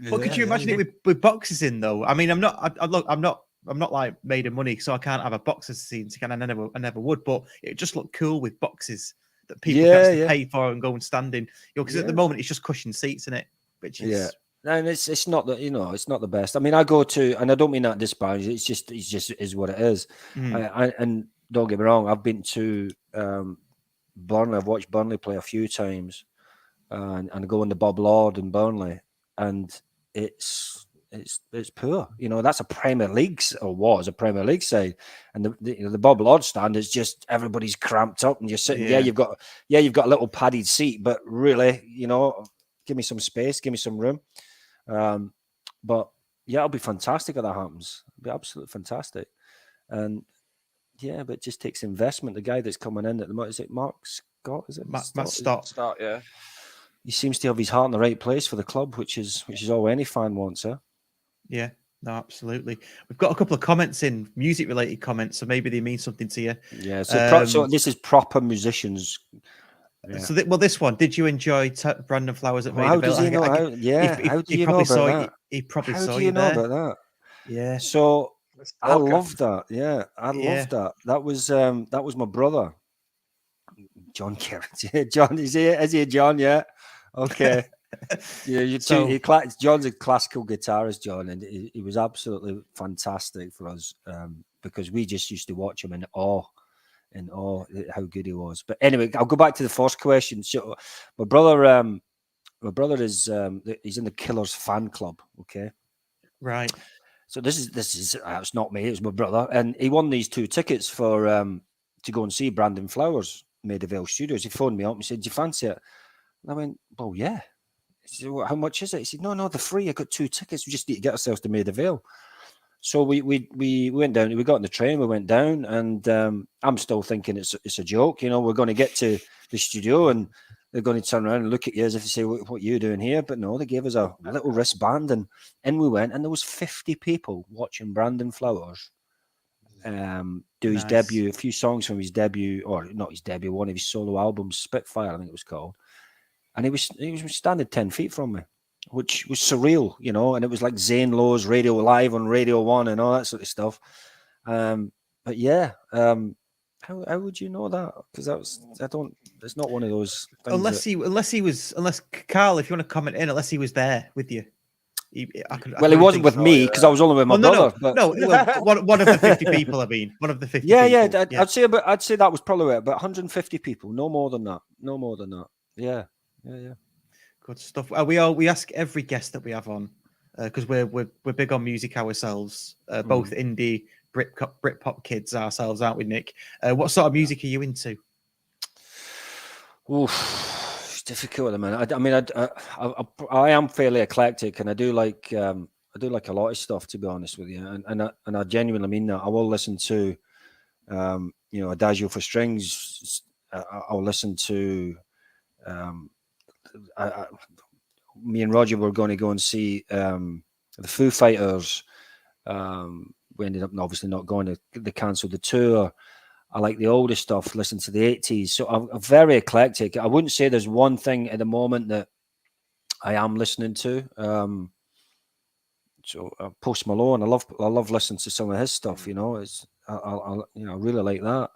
Yeah. But could you imagine it with boxes in though? I mean, I'm not like made of money, so I can't have a boxes scene. I never would. But it just looked cool with boxes that people can actually pay for and go and stand in. Because at the moment it's just cushioned seats in it, which is And it's not that, it's not the best. I mean, I go to, and I don't mean that disparage. It's just is what it is. And don't get me wrong, I've been to Burnley. I've watched Burnley play a few times, and I go into Bob Lord in Burnley, and it's poor. That's a Premier League, or was a Premier League side, and the Bob Lord stand is just everybody's cramped up, and you're sitting. Yeah, you've got a little padded seat, but really, give me some space, give me some room. But yeah, it'll be fantastic if that happens. It'll be absolutely fantastic. And yeah, but it just takes investment. The guy that's coming in at the moment, is it Mark Scott? Is it Matt Start, yeah. He seems to have his heart in the right place for the club, which is all any fan wants, huh? Yeah, no, absolutely. We've got a couple of comments in, music related comments, so maybe they mean something to you. Yeah, so this is proper musicians. Yeah. So, this one, did you enjoy Brandon Flowers at Maida How Vale? does he know? How do you know about that? He probably how saw do you know there. about that? Yeah. So I love that. Yeah, I love that. That was my brother, John Kerr. John, is he a John? Yeah. Okay. John's a classical guitarist, John, and he was absolutely fantastic for us because we just used to watch him in awe how good he was. But anyway, I'll go back to the first question. So my brother is he's in the Killers fan club. Okay, right. So this is it's not me, it's my brother, and he won these 2 tickets for to go and see Brandon Flowers, Maida Vale Studios. He phoned me up and said, "Do you fancy it?" And I went, "Well, yeah." He said, "Well, how much is it?" He said, No, they're free. I got 2 tickets. We just need to get ourselves to Maida Vale. So we went down. We got on the train. We went down, and I'm still thinking it's a joke. We're going to get to the studio, and they're going to turn around and look at you as if they say, "What are you doing here?" But no, they gave us a little wristband, and in we went. And there was 50 people watching Brandon Flowers do his debut. A few songs from his debut, or not his debut, one of his solo albums, Spitfire, I think it was called. And he was standing 10 feet from me, which was surreal, and it was like Zane Lowe's Radio Live on Radio 1 and all that sort of stuff. But yeah, how would you know that? Because it's not one of those things. Unless Carl, if you want to comment in, unless he was there with you. He wasn't with me because I was only with my brother. One of the 50 people. I mean, one of the 50. Yeah. I'd say that was probably about 150 people, no more than that. Yeah. Good stuff. We ask every guest that we have on because we're big on music ourselves, both indie Britpop kids ourselves, aren't we, Nick? What sort of music are you into? It's difficult at the minute. I mean, I am fairly eclectic, and I do like a lot of stuff, to be honest with you. And I genuinely mean that. I will listen to, Adagio for Strings. I'll listen to. Me and Roger were going to go and see the Foo Fighters. We ended up obviously not going. They cancelled the tour. I like the older stuff, listen to the 80s. So I'm very eclectic. I wouldn't say there's one thing at the moment that I am listening to. Post Malone, I love listening to some of his stuff. I really like that.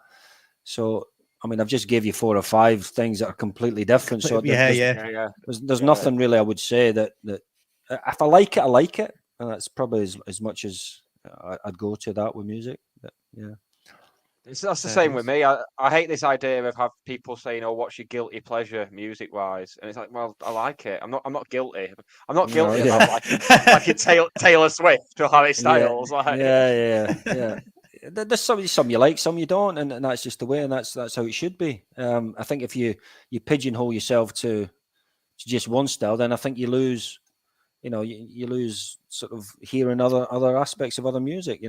So, I mean, I've just gave you 4 or 5 things that are completely different. So there's nothing really I would say that if I like it, I like it, and that's probably as much as I'd go to that with music. But, yeah. That's the same with me. I hate this idea of have people saying, "Oh, what's your guilty pleasure music wise?" And it's like, well, I like it. I'm not guilty. I'm not guilty about liking Taylor Swift or Harry Styles. Yeah. There's some you like, some you don't, and that's just the way, and that's how it should be. I think if you pigeonhole yourself to just one style, then I think you lose. You lose sort of hearing other aspects of other music.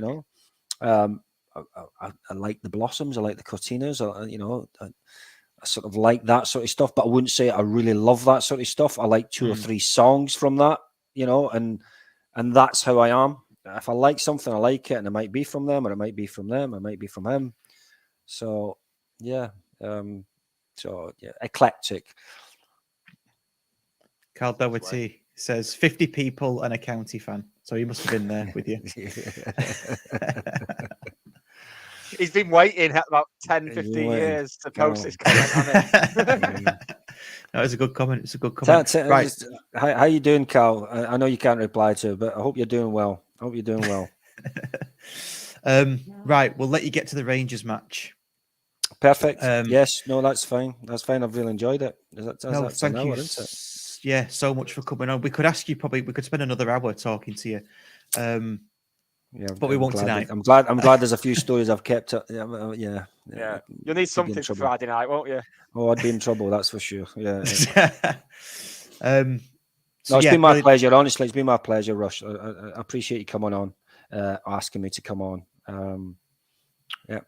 I like the Blossoms, I like the Cortinas, I sort of like that sort of stuff, but I wouldn't say I really love that sort of stuff. I like 2 or 3 songs from that, and that's how I am. If I like something, I like it, and it might be from them, or it might be from them, or it might be from him. So yeah, eclectic. Carl Doherty says 50 people and a county fan. So he must have been there with you. He's been waiting about 10, 15 years to post this comment, hasn't he? No, it's a good comment. It's a good comment. Right. How you doing, Carl? I know you can't reply to, but I hope you're doing well. Right. We'll let you get to the Rangers match. Perfect. Yes. No, that's fine. That's fine. I've really enjoyed it. Thank you. Yeah, so much for coming on. We could ask you we could spend another hour talking to you. But we won't tonight. I'm glad there's a few stories I've kept. Yeah. You'll need something for Friday night, won't you? Oh, I'd be in trouble, that's for sure. Yeah. It's been my pleasure. Honestly, it's been my pleasure, Rush. I appreciate you coming on, asking me to come on.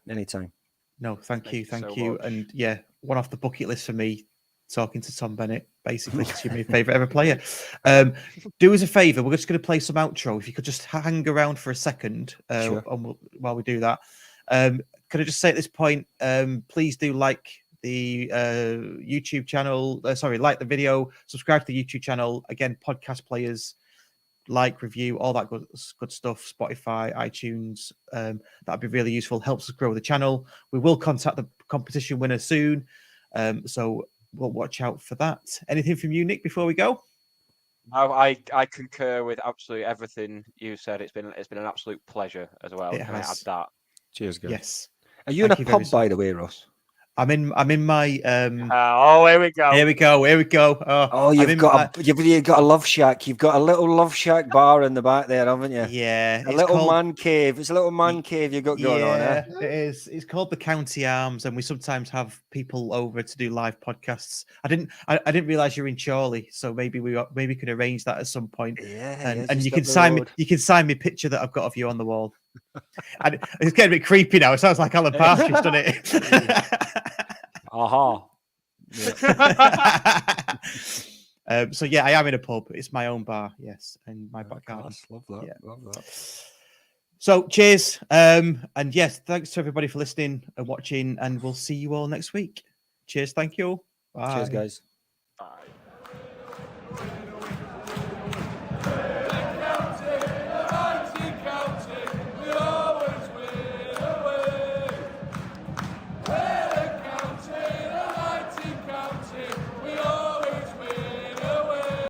Anytime. No, thank you. Much. And yeah, one off the bucket list for me, talking to Tom Bennett, basically, because you're my favourite ever player. Do us a favour, we're just going to play some outro. If you could just hang around for a second sure. While we do that. Can I just say at this point, please do like the YouTube channel. Like the video, subscribe to the YouTube channel. Again, podcast players, like, review, all that good stuff. Spotify, iTunes. That'd be really useful. Helps us grow the channel. We will contact the competition winner soon. So we'll watch out for that. Anything from you, Nick, before we go? No, I concur with absolutely everything you said. It's been an absolute pleasure as well. Can I add that? Cheers, guys. Yes. Are you in a pub, by the way, Ross? I'm in my here we go. Here we go. Oh, you've got a love shack. You've got a little love shack bar in the back there, haven't you? Yeah. A little man cave. It's a little man cave you've got going on, eh? It is. It's called the County Arms, and we sometimes have people over to do live podcasts. I didn't realize you're in Chorley, so maybe we could arrange that at some point. Yeah. And you can sign me. You can sign me a picture that I've got of you on the wall. And it's getting a bit creepy now. It sounds like Alan Partridge, doesn't it? Aha. So yeah, I am in a pub. It's my own bar, yes, and my back garden. Love that. Yeah. Love that. So cheers, and yes, thanks to everybody for listening and watching, and we'll see you all next week. Cheers, thank you. Bye. Cheers, guys.